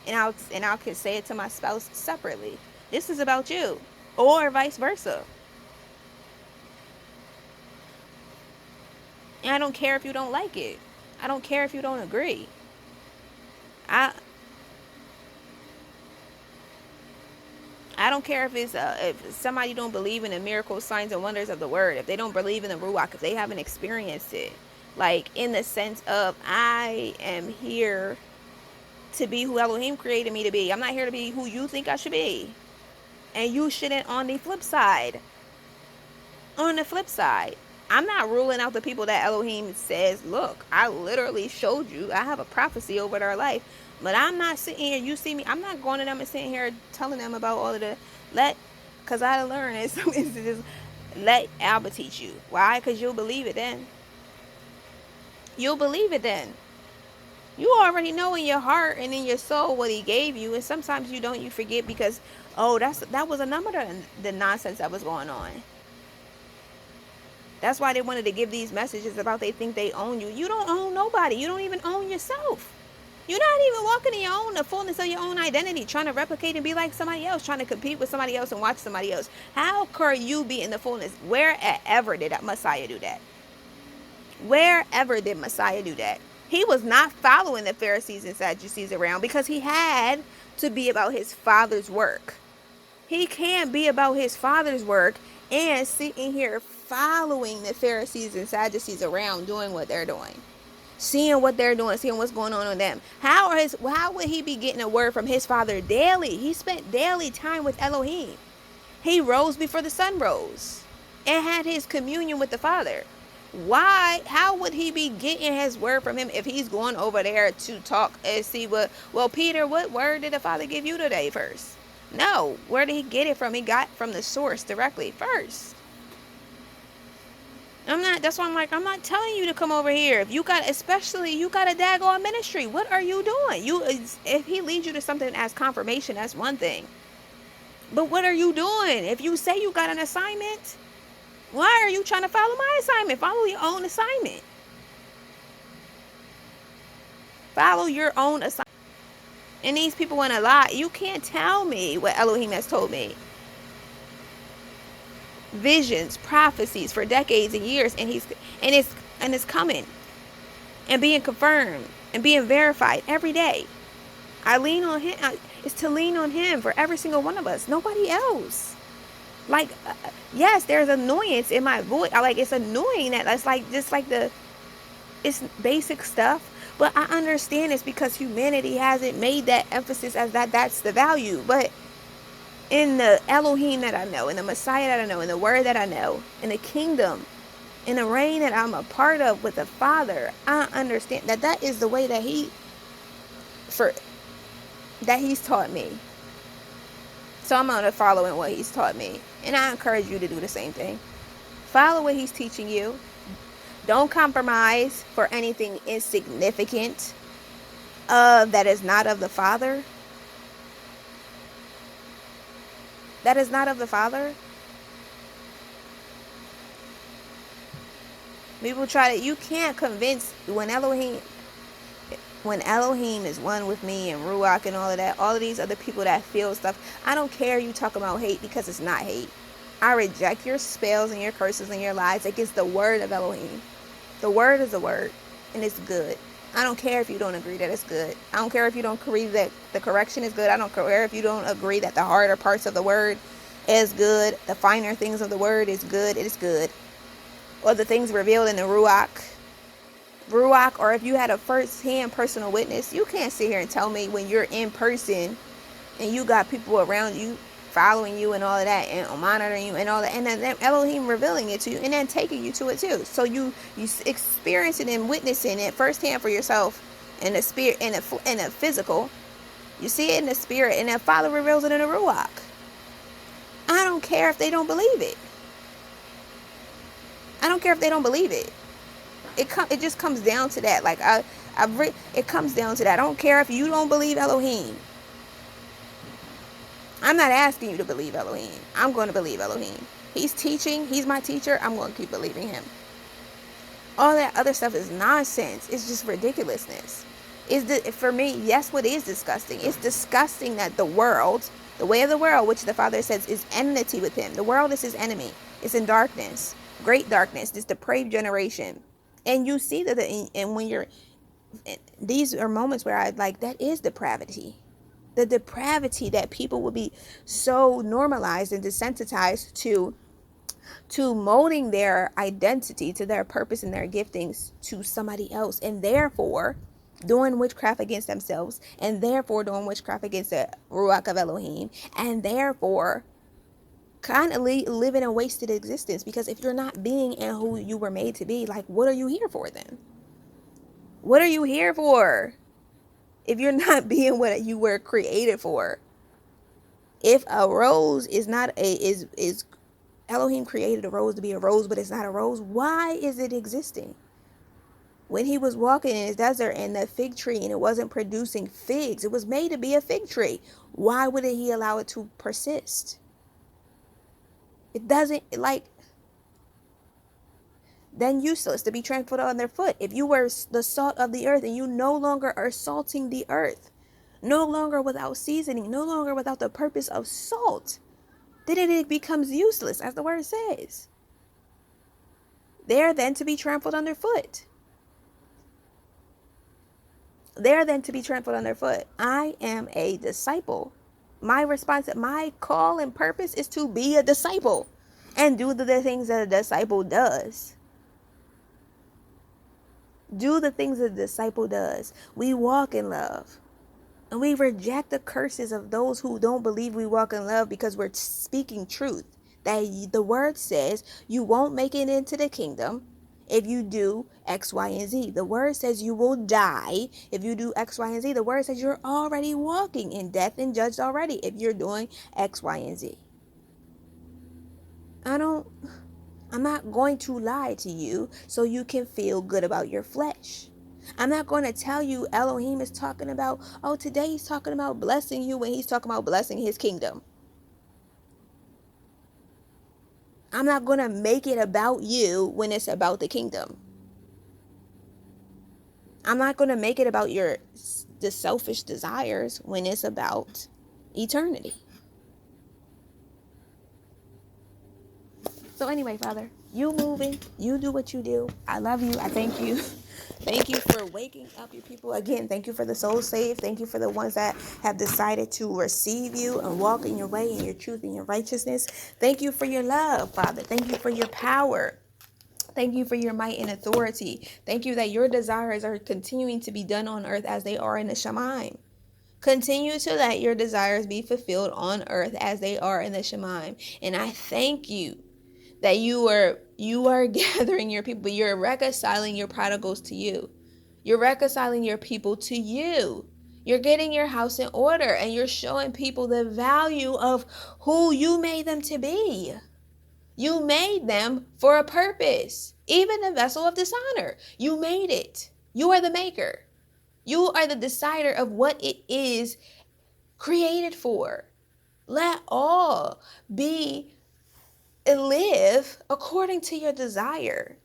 Speaker 1: And I can say it to my spouse separately. This is about you. Or vice versa. And I don't care if you don't like it. I don't care if you don't agree. I don't care if somebody don't believe in the miracles, signs, and wonders of the word. If they don't believe in the Ruach, if they haven't experienced it. Like, in the sense of, I am here to be who Elohim created me to be. I'm not here to be who you think I should be. And you shouldn't on the flip side. On the flip side, I'm not ruling out the people that Elohim says, look, I literally showed you. I have a prophecy over their life. But I'm not sitting here, you see me, I'm not going to them and sitting here telling them about all of the, because I learned is just let Alba teach you. Why? Because you'll believe it then. You'll believe it then. You already know in your heart and in your soul what he gave you, and sometimes you don't. You forget because, that was a number of the nonsense that was going on. That's why they wanted to give these messages about they think they own you. You don't own nobody. You don't even own yourself. You're not even walking in the fullness of your own identity, trying to replicate and be like somebody else, trying to compete with somebody else and watch somebody else. How could you be in the fullness? Wherever did that Messiah do that? Wherever did Messiah do that? He was not following the Pharisees and Sadducees around because he had to be about his Father's work. He can't be about his Father's work and sitting here following the Pharisees and Sadducees around doing what they're doing. Seeing what they're doing, seeing what's going on with them. How would he be getting a word from his Father daily? He spent daily time with Elohim. He rose before the sun rose and had his communion with the Father. Why? How would he be getting his word from him if he's going over there to talk and see Peter, what word did the Father give you today first? No. Where did he get it from? He got from the source directly first. That's why I'm not telling you to come over here. If you got a daggone ministry, what are you doing? If he leads you to something as confirmation, that's one thing. But what are you doing? If you say you got an assignment, why are you trying to follow my assignment? Follow your own assignment. Follow your own assignment. And these people want to lie. You can't tell me what Elohim has told me. Visions, prophecies for decades and years, and it's coming and being confirmed and being verified every day. I lean on him. It's to lean on him for every single one of us. Nobody else. Yes, there's annoyance in my voice. It's annoying that it's basic stuff. But I understand it's because humanity hasn't made that emphasis as that's the value. But in the Elohim that I know, in the Messiah that I know, in the word that I know, in the kingdom, in the reign that I'm a part of with the Father, I understand that is the way that he's taught me. So I'm going to follow in what he's taught me. And I encourage you to do the same thing. Follow what he's teaching you. Don't compromise for anything insignificant that is not of the Father. That is not of the Father. People try to, you can't convince, when Elohim is one with me and Ruach and all of that, all of these other people that feel stuff, I don't care you talk about hate, because it's not hate. I reject your spells and your curses and your lies against the word of Elohim. The word is a word, and it's good. I don't care if you don't agree that it's good. I don't care if you don't agree that the correction is good. I don't care if you don't agree that the harder parts of the word is good. The finer things of the word is good. It is good. Or the things revealed in the Ruach, or if you had a first-hand personal witness, you can't sit here and tell me when you're in person and you got people around you following you and all of that and monitoring you and all that, and then Elohim revealing it to you and then taking you to it too. So you experiencing and witnessing it firsthand for yourself in the spirit, in a physical. You see it in the spirit, and then Father reveals it in the Ruach. I don't care if they don't believe it. I don't care if they don't believe it. It just comes down to that. Like it comes down to that. I don't care if you don't believe Elohim. I'm not asking you to believe Elohim. I'm going to believe Elohim. He's teaching. He's my teacher. I'm going to keep believing him. All that other stuff is nonsense. It's just ridiculousness. For me, yes, what is disgusting? It's disgusting that the world, the way of the world, which the Father says is enmity with him. The world is his enemy. It's in darkness, great darkness, this depraved generation. And you see that, and when you're, these are moments where I like, that is depravity. The depravity that people will be so normalized and desensitized to molding their identity, to their purpose and their giftings to somebody else, and therefore doing witchcraft against themselves, and therefore doing witchcraft against the Ruach of Elohim, and therefore kind of living a wasted existence. Because if you're not being and who you were made to be, like, what are you here for then? What are you here for if you're not being what you were created for? If a rose is not is Elohim created a rose to be a rose, but it's not a rose, why is it existing? When he was walking in his desert and the fig tree and it wasn't producing figs, it was made to be a fig tree. Why wouldn't he allow it to persist? It doesn't, like, then useless to be trampled on their foot. If you were the salt of the earth and you no longer are salting the earth, no longer without seasoning, no longer without the purpose of salt, then it becomes useless, as the word says. They are then to be trampled underfoot. They are then to be trampled underfoot. I am a disciple. My call and purpose is to be a disciple and do the things that a disciple does. Do the things that a disciple does. We walk in love. And we reject the curses of those who don't believe we walk in love, because we're speaking truth. That the word says you won't make it into the kingdom if you do X, Y, and Z. The word says you will die if you do X, Y, and Z. The word says you're already walking in death and judged already if you're doing X, Y, and Z. I'm not going to lie to you so you can feel good about your flesh. I'm not going to tell you Elohim is talking about, oh, today he's talking about blessing you when he's talking about blessing his kingdom. I'm not going to make it about you when it's about the kingdom. I'm not going to make it about the selfish desires when it's about eternity. So anyway, Father, you moving, you do what you do. I love you. I thank you. Thank you for waking up your people again. Thank you for the souls saved. Thank you for the ones that have decided to receive you and walk in your way, in your truth, in your righteousness. Thank you for your love, Father. Thank you for your power. Thank you for your might and authority. Thank you that your desires are continuing to be done on earth as they are in the shamayim. Continue to let your desires be fulfilled on earth as they are in the shamayim. And I thank you that you are gathering your people. You're reconciling your prodigals to you. You're reconciling your people to you. You're getting your house in order, and you're showing people the value of who you made them to be. You made them for a purpose. Even the vessel of dishonor, you made it. You are the maker. You are the decider of what it is created for. Let all be live according to your desire.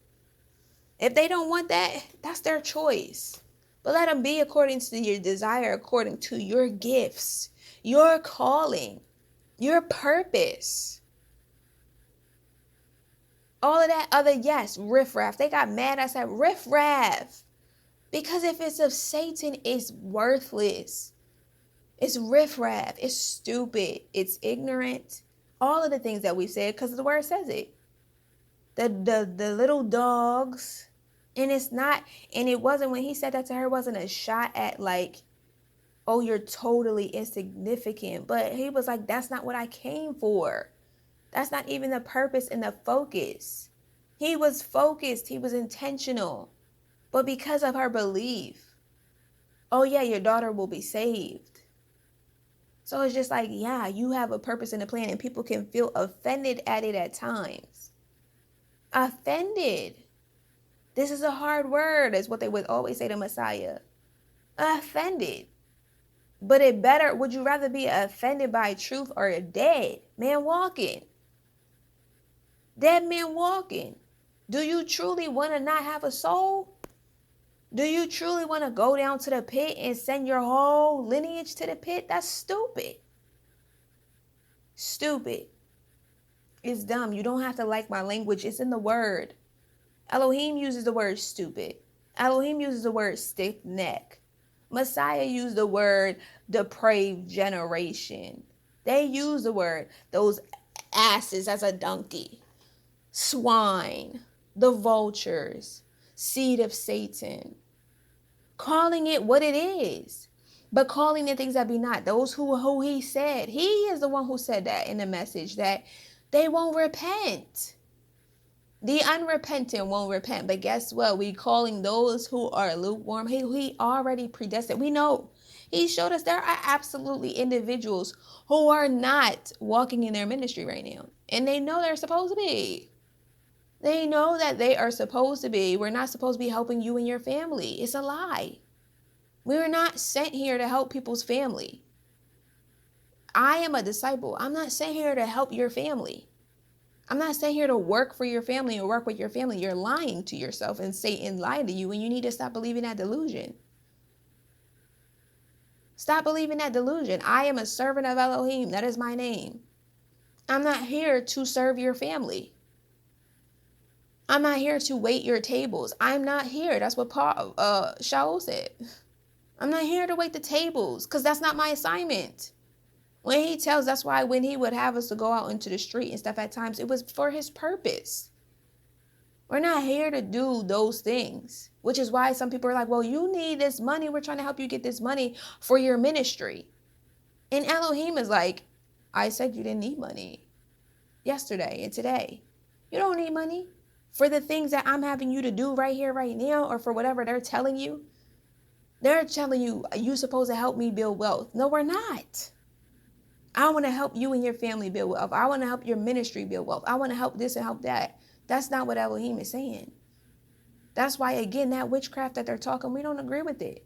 Speaker 1: If they don't want that, that's their choice. But let them be according to your desire, according to your gifts, your calling, your purpose. All of that other, yes, riffraff. They got mad. I said riffraff. Because if it's of Satan, it's worthless. It's riffraff. It's stupid. It's ignorant. All of the things that we said, because the word says it. The little dogs. And it's not, and it wasn't, when he said that to her, it wasn't a shot at like, oh, you're totally insignificant. But he was like, that's not what I came for. That's not even the purpose and the focus. He was focused. He was intentional. But because of her belief, oh yeah, your daughter will be saved. So it's just like, yeah, you have a purpose and a plan, and people can feel offended at it at times. Offended. This is a hard word, is what they would always say to Messiah. Offended. But it better, would you rather be offended by truth or a dead man walking? Dead man walking. Do you truly want to not have a soul? Do you truly want to go down to the pit and send your whole lineage to the pit? That's stupid. Stupid. It's dumb. You don't have to like my language. It's in the word. Elohim uses the word stupid. Elohim uses the word stiff neck. Messiah used the word depraved generation. They use the word, those asses as a donkey. Swine. The vultures. Seed of Satan. Calling it what it is. But calling the things that be not. Those who he said. He is the one who said that in the message, that they won't repent. The unrepentant won't repent. But guess what? We calling those who are lukewarm. He already predestined. We know. He showed us there are absolutely individuals who are not walking in their ministry right now. And they know they're supposed to be. They know that they are supposed to be. We're not supposed to be helping you and your family. It's a lie. We were not sent here to help people's family. I am a disciple. I'm not sent here to help your family. I'm not sent here to work for your family or work with your family. You're lying to yourself, and Satan lied to you, and you need to stop believing that delusion. Stop believing that delusion. I am a servant of Elohim. That is my name. I'm not here to serve your family. I'm not here to wait your tables. I'm not here. That's what Shaul said. I'm not here to wait the tables, because that's not my assignment. When he tells, that's why when he would have us to go out into the street and stuff at times, it was for his purpose. We're not here to do those things, which is why some people are like, well, you need this money. We're trying to help you get this money for your ministry. And Elohim is like, I said you didn't need money yesterday and today. You don't need money for the things that I'm having you to do right here, right now, or for whatever they're telling you. They're telling you, you're supposed to help me build wealth. No, we're not. I want to help you and your family build wealth. I want to help your ministry build wealth. I want to help this and help that. That's not what Elohim is saying. That's why, again, that witchcraft that they're talking, we don't agree with it.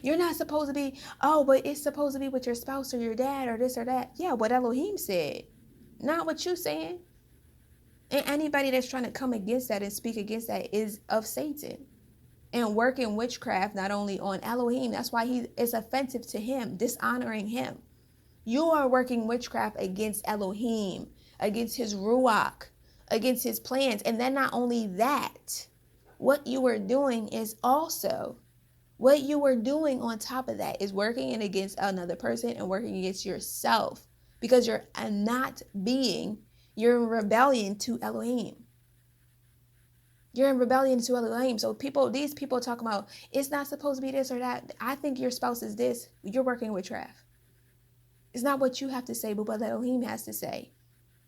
Speaker 1: You're not supposed to be, oh, but it's supposed to be with your spouse or your dad or this or that. Yeah, what Elohim said, not what you saying. And anybody that's trying to come against that and speak against that is of Satan. And working witchcraft not only on Elohim, that's why he is offensive to him, dishonoring him. You are working witchcraft against Elohim, against his Ruach, against his plans. And then not only that, what you are doing is also, what you are doing on top of that is working in against another person and working against yourself, because you're not being, you're in rebellion to Elohim. You're in rebellion to Elohim. So these people talking about, it's not supposed to be this or that. I think your spouse is this. You're working witchcraft. It's not what you have to say, but what Elohim has to say.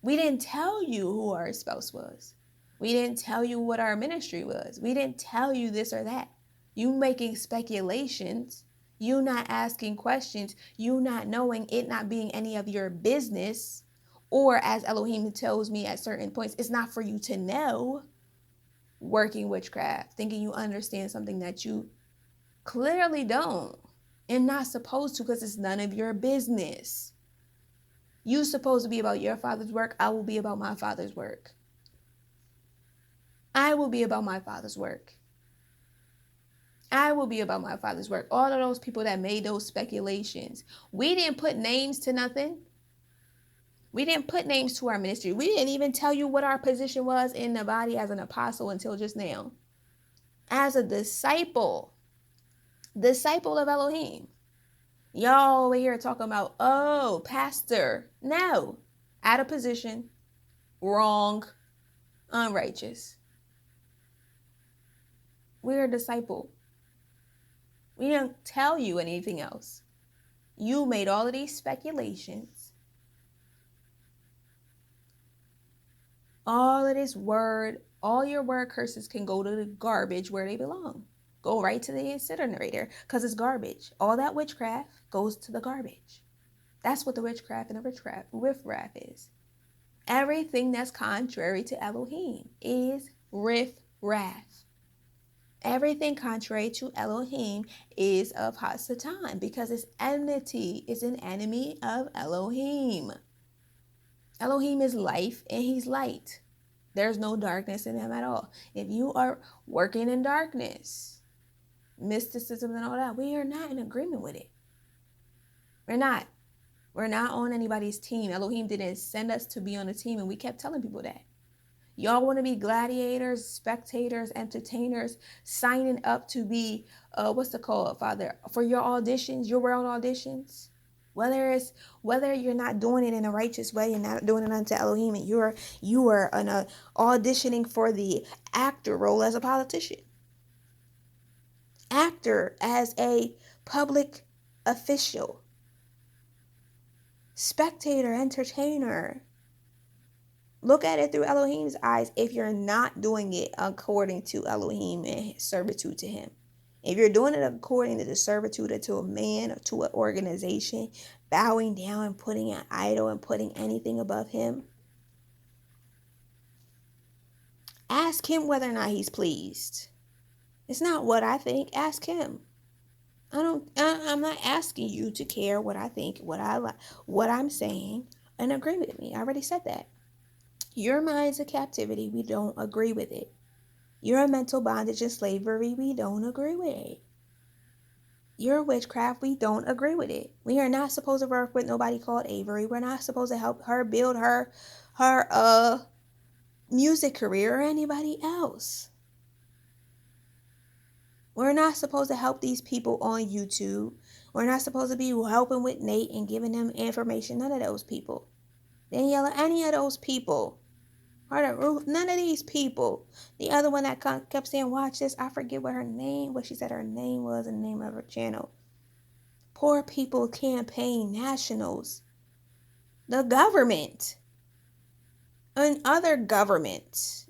Speaker 1: We didn't tell you who our spouse was. We didn't tell you what our ministry was. We didn't tell you this or that. You making speculations You not asking questions, you not knowing, it not being any of your business, or as Elohim tells me at certain points, it's not for you to know. Working witchcraft, thinking you understand something that you clearly don't, and not supposed to, because it's none of your business. You supposed to be about your Father's work. I will be about my Father's work. I will be about my Father's work. I will be about my Father's work. All of those people that made those speculations, we didn't put names to nothing. We didn't put names to our ministry. We didn't even tell you what our position was in the body as an apostle until just now. As a disciple of Elohim. Y'all over here talking about, oh, pastor. No. Out of position. Wrong. Unrighteous. We're a disciple. We didn't tell you anything else. You made all of these speculations. All of this word, all your word curses can go to the garbage where they belong. Go right to the incinerator because it's garbage. All that witchcraft goes to the garbage. That's what the witchcraft and the riffraff is. Everything that's contrary to Elohim is riffraff. Everything contrary to Elohim is of Hasatan, because it's enmity, is an enemy of Elohim. Elohim is life and he's light. There's no darkness in him at all. If you are working in darkness, mysticism and all that, we are not in agreement with it. We're not. We're not on anybody's team. Elohim didn't send us to be on a team, and we kept telling people that. Y'all want to be gladiators, spectators, entertainers, signing up to be, what's it called, Father? For your auditions, your world auditions. Whether you're not doing it in a righteous way and not doing it unto Elohim, and you are auditioning for the actor role as a politician, actor as a public official, spectator, entertainer. Look at it through Elohim's eyes if you're not doing it according to Elohim and servitude to him. If you're doing it according to the servitude to a man or to an organization, bowing down and putting an idol and putting anything above him, ask him whether or not he's pleased. It's not what I think. Ask him. I'm not asking you to care what I think, what I'm saying, and agree with me. I already said that. Your mind's a captivity. We don't agree with it. You're a mental bondage and slavery. We don't agree with it. Your witchcraft. We don't agree with it. We are not supposed to work with nobody called Avery. We're not supposed to help her build her music career or anybody else. We're not supposed to help these people on YouTube. We're not supposed to be helping with Nate and giving them information. None of those people. Daniela, any of those people. None of these people. The other one that kept saying, watch this. I forget what she said her name was and the name of her channel. Poor People Campaign Nationals. The government. And other governments.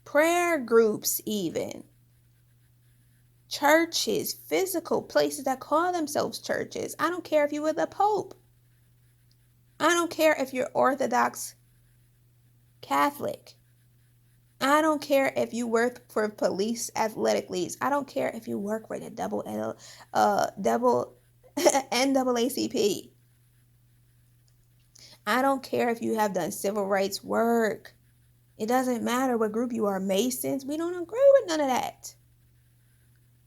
Speaker 1: Prayer groups even. Churches. Physical places that call themselves churches. I don't care if you were the Pope. I don't care if you're Orthodox Catholic. I don't care if you work for police athletic leagues. I don't care if you work for the double NAACP. I don't care if you have done civil rights work. It doesn't matter what group you are. Masons. We don't agree with none of that.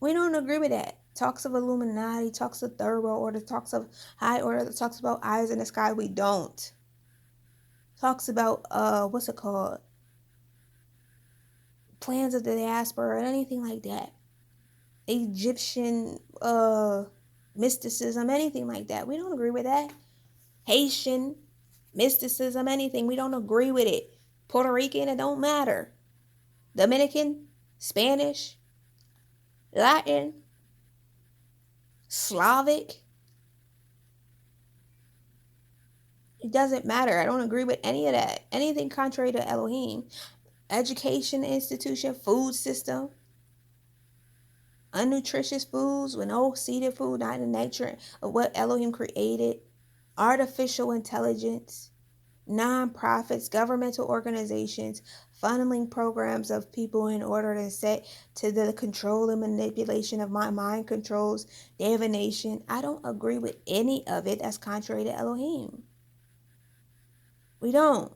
Speaker 1: We don't agree with that. Talks of Illuminati, talks of third world order, talks of high order, talks about eyes in the sky. We don't. Talks about what's it called? Plans of the diaspora or anything like that. Egyptian mysticism, anything like that. We don't agree with that. Haitian mysticism, anything. We don't agree with it. Puerto Rican, it don't matter. Dominican, Spanish, Latin, Slavic. It doesn't matter. I don't agree with any of that. Anything contrary to Elohim. Education institution, food system. unnutritious foods with no seeded food, not in nature of what Elohim created, artificial intelligence, non-profits, governmental organizations, funneling programs of people in order to set to the control and manipulation of my mind controls, divination. I don't agree with any of it that's contrary to Elohim. We don't.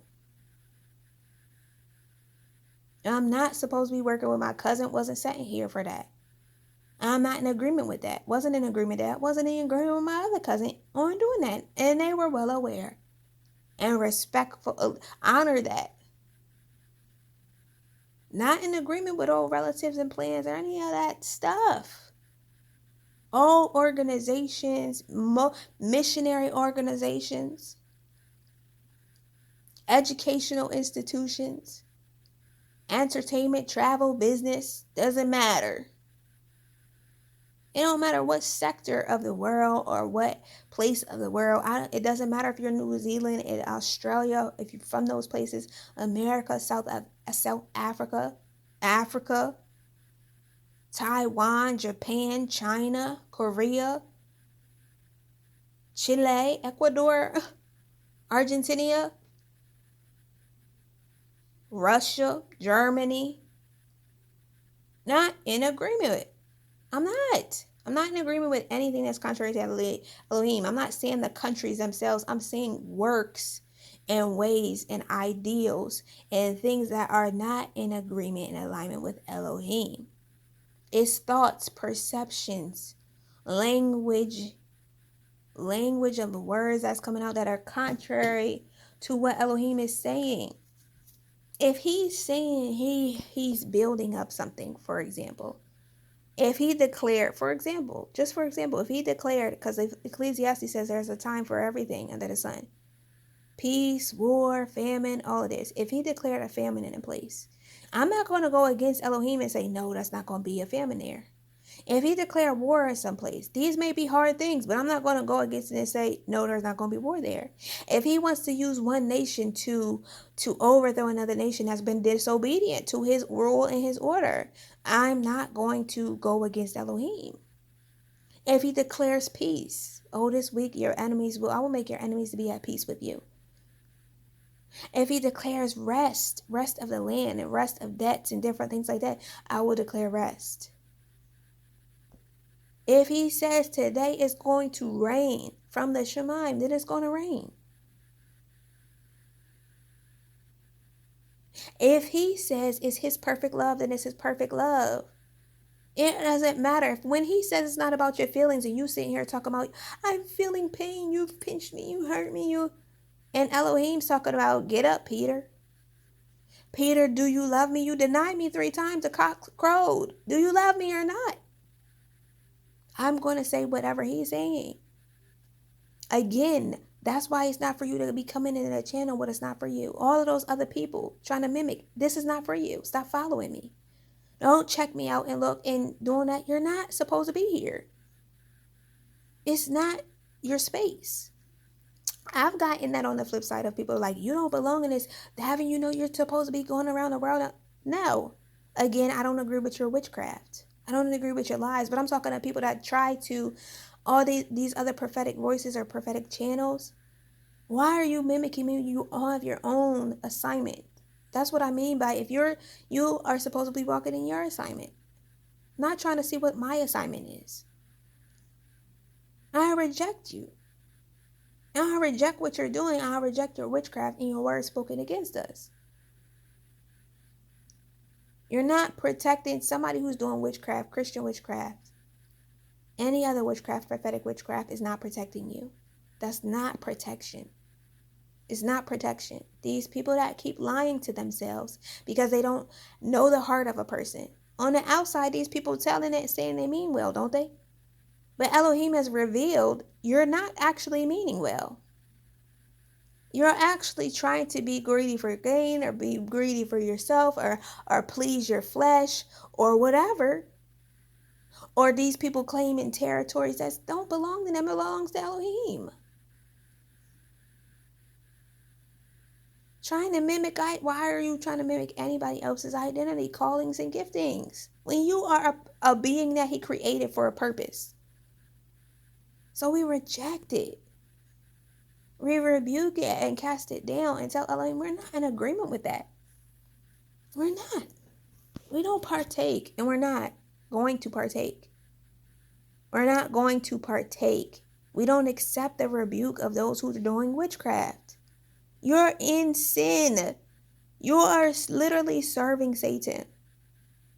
Speaker 1: I'm not supposed to be working with my cousin. Wasn't sent here for that. I'm not in agreement with that. Wasn't in agreement with that. Wasn't in agreement with my other cousin on doing that. And they were well aware and respectful. Honor that. Not in agreement with old relatives and plans or any of that stuff. All organizations, missionary organizations, educational institutions, entertainment, travel, business, doesn't matter. It don't matter what sector of the world or what place of the world. It doesn't matter if you're in New Zealand, in Australia, if you're from those places, America, South Africa, Africa, Taiwan, Japan, China, Korea, Chile, Ecuador, Argentina, Russia, Germany. Not in agreement with. I'm not in agreement with anything that's contrary to Elohim. I'm not saying the countries themselves. I'm saying works and ways and ideals and things that are not in agreement and alignment with Elohim. It's thoughts, perceptions, language of the words that's coming out that are contrary to what Elohim is saying. If he's saying he's building up something, for example, if he declared, if he declared, because Ecclesiastes says there's a time for everything under the sun, peace, war, famine, all of this. If he declared a famine in a place, I'm not going to go against Elohim and say, no, that's not going to be a famine there. If he declared war in some place, these may be hard things, but I'm not going to go against it and say, no, there's not going to be war there. If he wants to use one nation to overthrow another nation that's been disobedient to his rule and his order, I'm not going to go against Elohim. If he declares peace, this week I will make your enemies to be at peace with you. If he declares rest of the land and rest of debts and different things like that, I will declare rest. If he says today is going to rain from the shamayim, then it's going to rain. If he says it's his perfect love, then it's his perfect love. It doesn't matter. When he says it's not about your feelings and you sitting here talking about, I'm feeling pain, you've pinched me, you hurt me, and Elohim's talking about, get up, Peter. Peter, do you love me? You denied me 3 times, the cock crowed. Do you love me or not? I'm going to say whatever he's saying. Again, that's why it's not for you to be coming in a channel when it's not for you. All of those other people trying to mimic, this is not for you. Stop following me. Don't check me out and look and doing that. You're not supposed to be here. It's not your space. I've gotten that on the flip side of people like, you don't belong in this. Haven't you know you're supposed to be going around the world? No. Again, I don't agree with your witchcraft. I don't agree with your lies, but I'm talking to people that try to, all these other prophetic voices or prophetic channels. Why are you mimicking me? You all have your own assignment. That's what I mean by you are supposed to be walking in your assignment. Not trying to see what my assignment is. I reject you. I reject what you're doing. I reject your witchcraft and your words spoken against us. You're not protecting somebody who's doing witchcraft, Christian witchcraft. Any other witchcraft, prophetic witchcraft is not protecting you. That's not protection. It's not protection. These people that keep lying to themselves because they don't know the heart of a person. On the outside, these people telling it, saying they mean well, don't they? But Elohim has revealed you're not actually meaning well. You're actually trying to be greedy for gain or be greedy for yourself or please your flesh or whatever. Or these people claiming territories that don't belong to them, it belongs to Elohim. Trying to mimic, why are you trying to mimic anybody else's identity, callings, and giftings when you are a being that he created for a purpose? So we reject it. We rebuke it and cast it down and tell Elohim we're not in agreement with that. We're not. We don't partake, and we're not going to partake. We're not going to partake. We don't accept the rebuke of those who are doing witchcraft. You're in sin. You are literally serving Satan.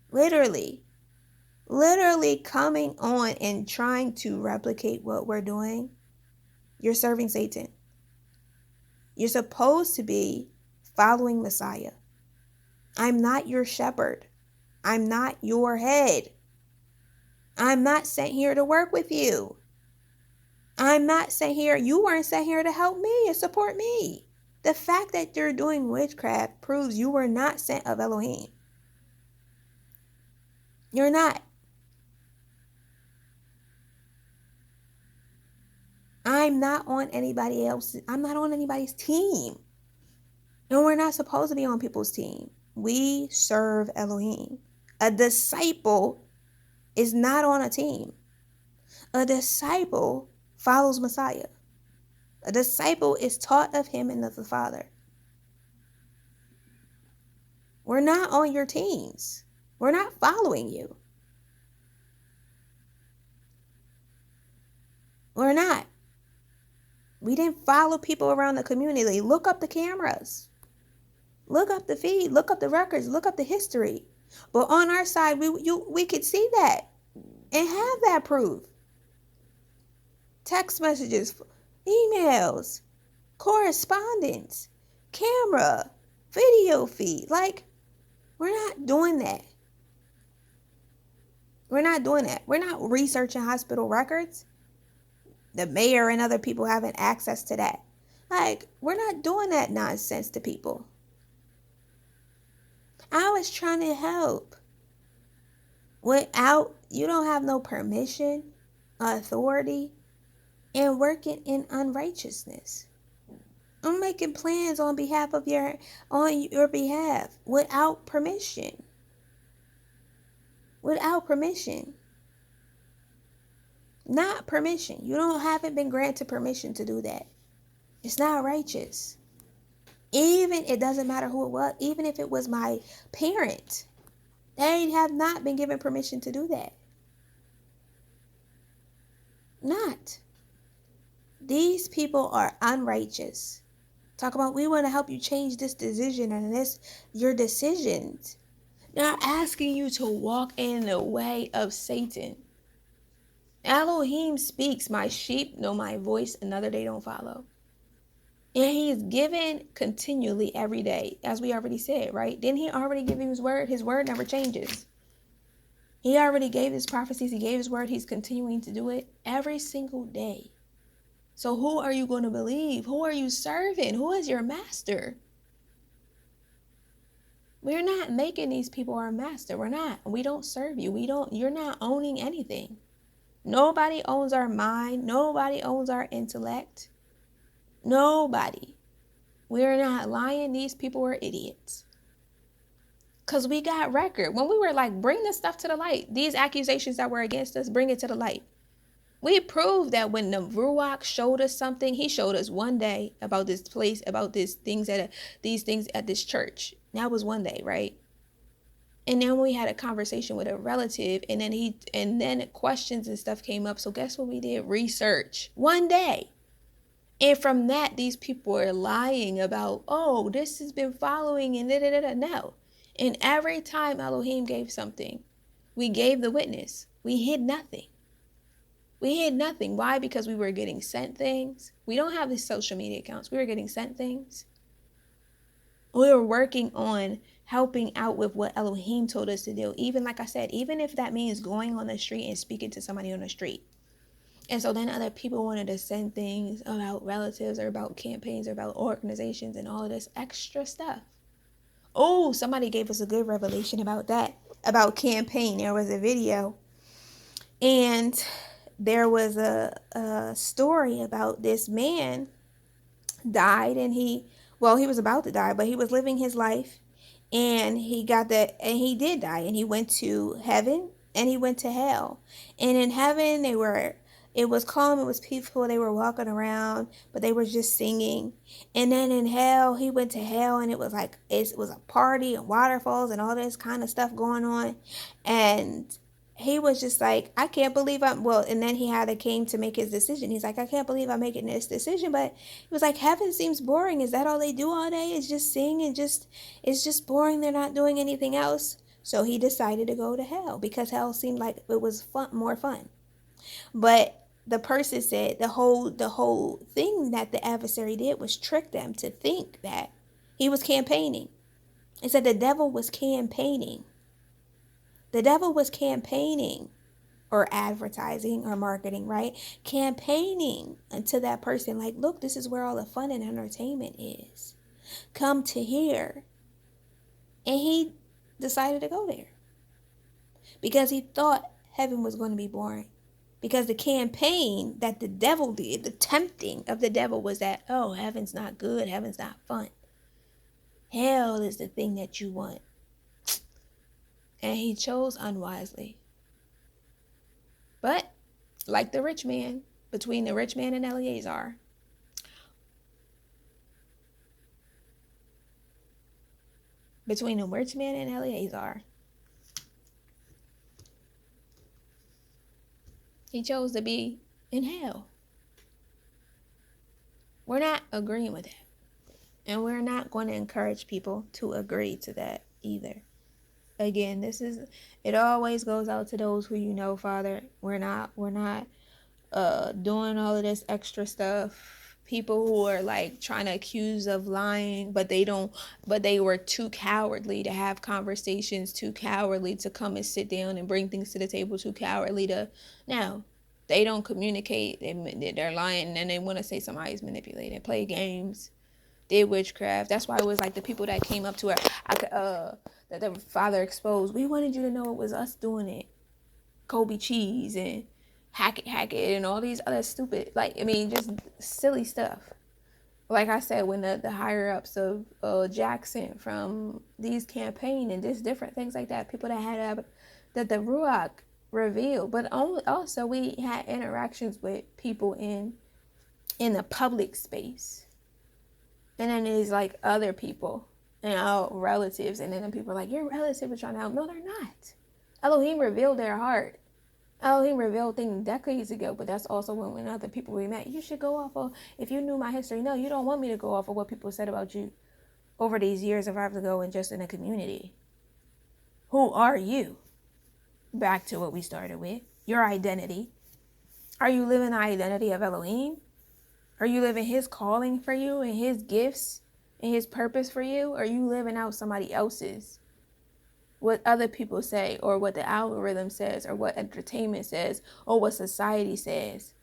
Speaker 1: Literally coming on and trying to replicate what we're doing. You're serving Satan. You're supposed to be following Messiah. I'm not your shepherd. I'm not your head. I'm not sent here to work with you. I'm not sent here. You weren't sent here to help me and support me. The fact that you're doing witchcraft proves you were not sent of Elohim. You're not. I'm not on anybody else's. I'm not on anybody's team. And we're not supposed to be on people's team. We serve Elohim. A disciple is not on a team. A disciple follows Messiah. A disciple is taught of him and of the Father. We're not on your teams. We're not following you. We're not. We didn't follow people around the community. Look up the cameras. Look up the feed. Look up the records. Look up the history. But on our side, we could see that and have that proof. Text messages, emails, correspondence, camera, video feed. Like, we're not doing that. We're not doing that. We're not researching hospital records. The mayor and other people having access to that. Like, we're not doing that nonsense to people. I was trying to help. Without, you don't have no permission, authority, and working in unrighteousness. I'm making plans on your behalf without permission. Without permission. Not permission. Haven't been granted permission to do that. It's not righteous. Even, it doesn't matter who it was, even if it was my parent, they have not been given permission to do that. Not. These people are unrighteous. Talk about, we want to help you change this decision and your decisions. They're asking you to walk in the way of Satan. Elohim speaks, my sheep know my voice, another they don't follow. And he's given continually every day, as we already said, right? Didn't he already give him his word? His word never changes. He already gave his prophecies. He gave his word. He's continuing to do it every single day. So who are you going to believe? Who are you serving? Who is your master? We're not making these people our master. We're not. We don't serve you. You're not owning anything. Nobody owns our mind. Nobody owns our intellect. Nobody. We're not lying. These people are idiots. Because we got record. When we were like, bring this stuff to the light. These accusations that were against us, bring it to the light. We proved that when the Ruach showed us something, he showed us one day about this place, about these things at this church. That was one day, right? And then we had a conversation with a relative, and then questions and stuff came up. So guess what we did? Research. One day. And from that, these people are lying about, oh, this has been following and da-da-da-da. No. And every time Elohim gave something, we gave the witness. We hid nothing. We hid nothing. Why? Because we were getting sent things. We don't have these social media accounts. We were getting sent things. We were working on helping out with what Elohim told us to do. Even like I said, even if that means going on the street and speaking to somebody on the street. And so then other people wanted to send things about relatives or about campaigns or about organizations and all of this extra stuff. Oh, somebody gave us a good revelation about that, about campaign. There was a video, and there was a story about this man died, and he Well, he was about to die, but he was living his life, and he did die, and he went to heaven and he went to hell. And in heaven it was calm, it was peaceful, they were walking around, but they were just singing. And then in hell, he went to hell, and it was like it was a party and waterfalls and all this kind of stuff going on. And he was just like, I can't believe and then came to make his decision. He's like, I can't believe I'm making this decision. But it was like, heaven seems boring. Is that all they do all day? Is just sing and it's just boring. They're not doing anything else. So he decided to go to hell because hell seemed like it was more fun. But the person said the whole thing that the adversary did was trick them to think that he was campaigning. It said the devil was campaigning. The devil was campaigning, or advertising or marketing, right? Campaigning to that person, like, look, this is where all the fun and entertainment is. Come to here. And he decided to go there because he thought heaven was going to be boring. Because the campaign that the devil did, the tempting of the devil, was that, oh, heaven's not good, heaven's not fun. Hell is the thing that you want. And he chose unwisely. But like the rich man, between the rich man and Eleazar, he chose to be in hell. We're not agreeing with that. And we're not going to encourage people to agree to that either. Again, it always goes out to those who you know, Father. We're not doing all of this extra stuff. People who are like trying to accuse of lying, but they were too cowardly to have conversations, too cowardly to come and sit down and bring things to the table, too cowardly to, no, they don't communicate. They're lying, and they want to say somebody's manipulated, play games, did witchcraft. That's why it was like the people that came up to her, that the Father exposed. We wanted you to know it was us doing it. Kobe cheese and hack it and all these other stupid, just silly stuff. Like I said, when the higher ups of Jackson from these campaign and just different things like that, people that had that the Ruah revealed, but also we had interactions with people in the public space, and then there's like other people and our relatives, and then the people are like, your relative is trying to help. No, they're not. Elohim revealed their heart. Elohim revealed things decades ago, but that's also when other people we met. You should go off of, if you knew my history. No, you don't want me to go off of what people said about you over these years of having to go and just in a community. Who are you? Back to what we started with. Your identity. Are you living the identity of Elohim? Are you living his calling for you and his gifts and his purpose for you? Or are you living out somebody else's? What other people say, or what the algorithm says, or what entertainment says, or what society says,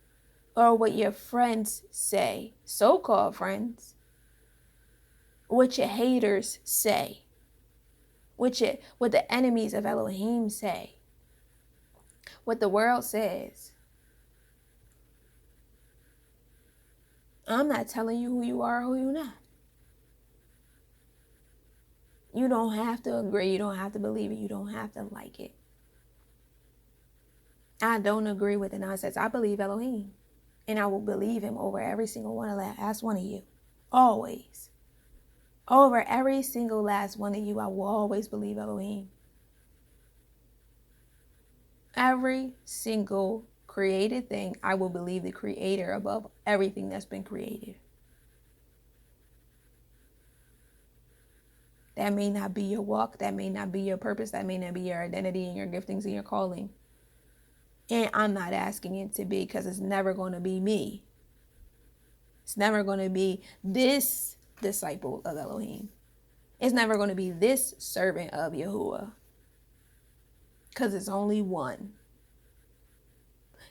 Speaker 1: or what your friends say, so-called friends, what your haters say, what the enemies of Elohim say, what the world says. I'm not telling you who you are or who you're not. You don't have to agree. You don't have to believe it. You don't have to like it. I don't agree with the nonsense. I believe Elohim, and I will believe him over every single one of that last one of you. Always. Over every single last one of you, I will always believe Elohim. Every single created thing, I will believe the Creator above everything that's been created. That may not be your walk. That may not be your purpose. That may not be your identity and your giftings and your calling. And I'm not asking it to be, because it's never going to be me. It's never going to be this disciple of Elohim. It's never going to be this servant of Yahuah. Because it's only one.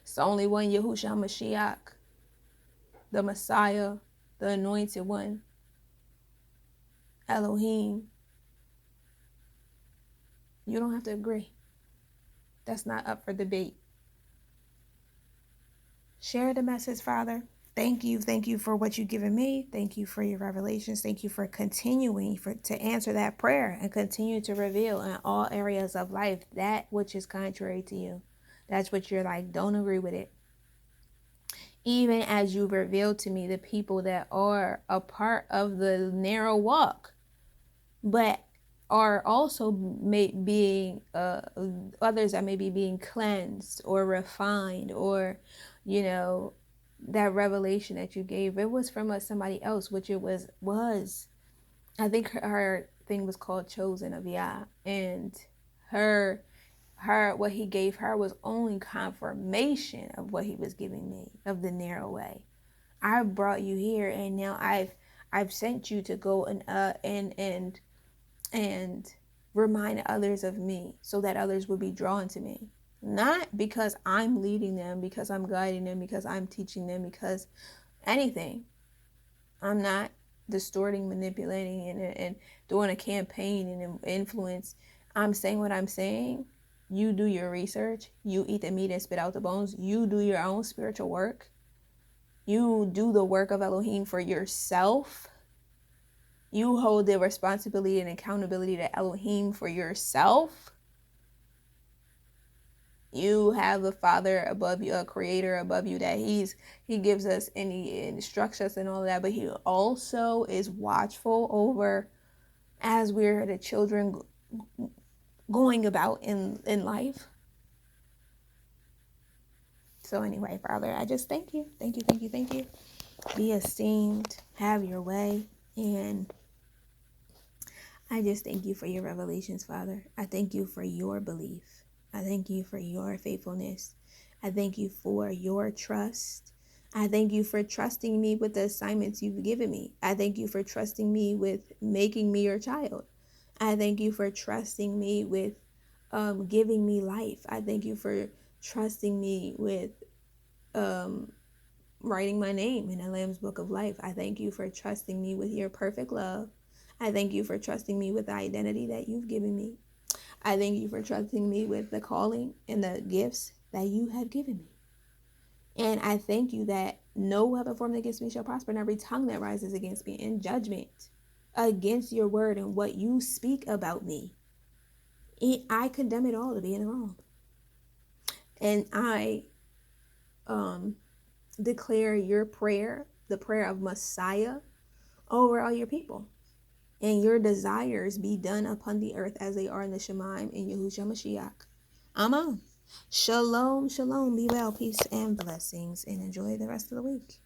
Speaker 1: It's only one Yahushua Mashiach, the Messiah, the Anointed One, Elohim. You don't have to agree. That's not up for debate. Share the message, Father. Thank you for what you've given me. Thank you for your revelations. Thank you for continuing to answer that prayer and continue to reveal in all areas of life that which is contrary to you. That's what you're like, don't agree with it. Even as you reveal to me the people that are a part of the narrow walk, but are also being others that may be being cleansed or refined, or that revelation that you gave, it was from somebody else, which it was I think her thing was called Chosen of Yah, and her what he gave her was only confirmation of what he was giving me, of the narrow way. I brought you here, and now I've sent you to go and remind others of me, so that others will be drawn to me. Not because I'm leading them, because I'm guiding them, because I'm teaching them, because anything. I'm not distorting, manipulating, and doing a campaign and influence. I'm saying what I'm saying. You do your research. You eat the meat and spit out the bones. You do your own spiritual work. You do the work of Elohim for yourself. You hold the responsibility and accountability to Elohim for yourself. You have a Father above you, a Creator above you, that He gives us and He instructs us and all of that, but He also is watchful over as we're the children going about in life. So anyway, Father, I just thank you. Be esteemed, have your way, and I just thank you for your revelations, Father. I thank you for your belief. I thank you for your faithfulness. I thank you for your trust. I thank you for trusting me with the assignments you've given me. I thank you for trusting me with making me your child. I thank you for trusting me with giving me life. I thank you for trusting me with writing my name in the Lamb's Book of Life. I thank you for trusting me with your perfect love. I thank you for trusting me with the identity that you've given me. I thank you for trusting me with the calling and the gifts that you have given me. And I thank you that no weapon formed against me shall prosper, and every tongue that rises against me in judgment against your word and what you speak about me, I condemn it all to be in the wrong. And I declare your prayer, the prayer of Messiah, over all your people. And your desires be done upon the earth as they are in the shamayim, in Yahushua Mashiach. Amen. Shalom, shalom. Be well, peace and blessings, and enjoy the rest of the week.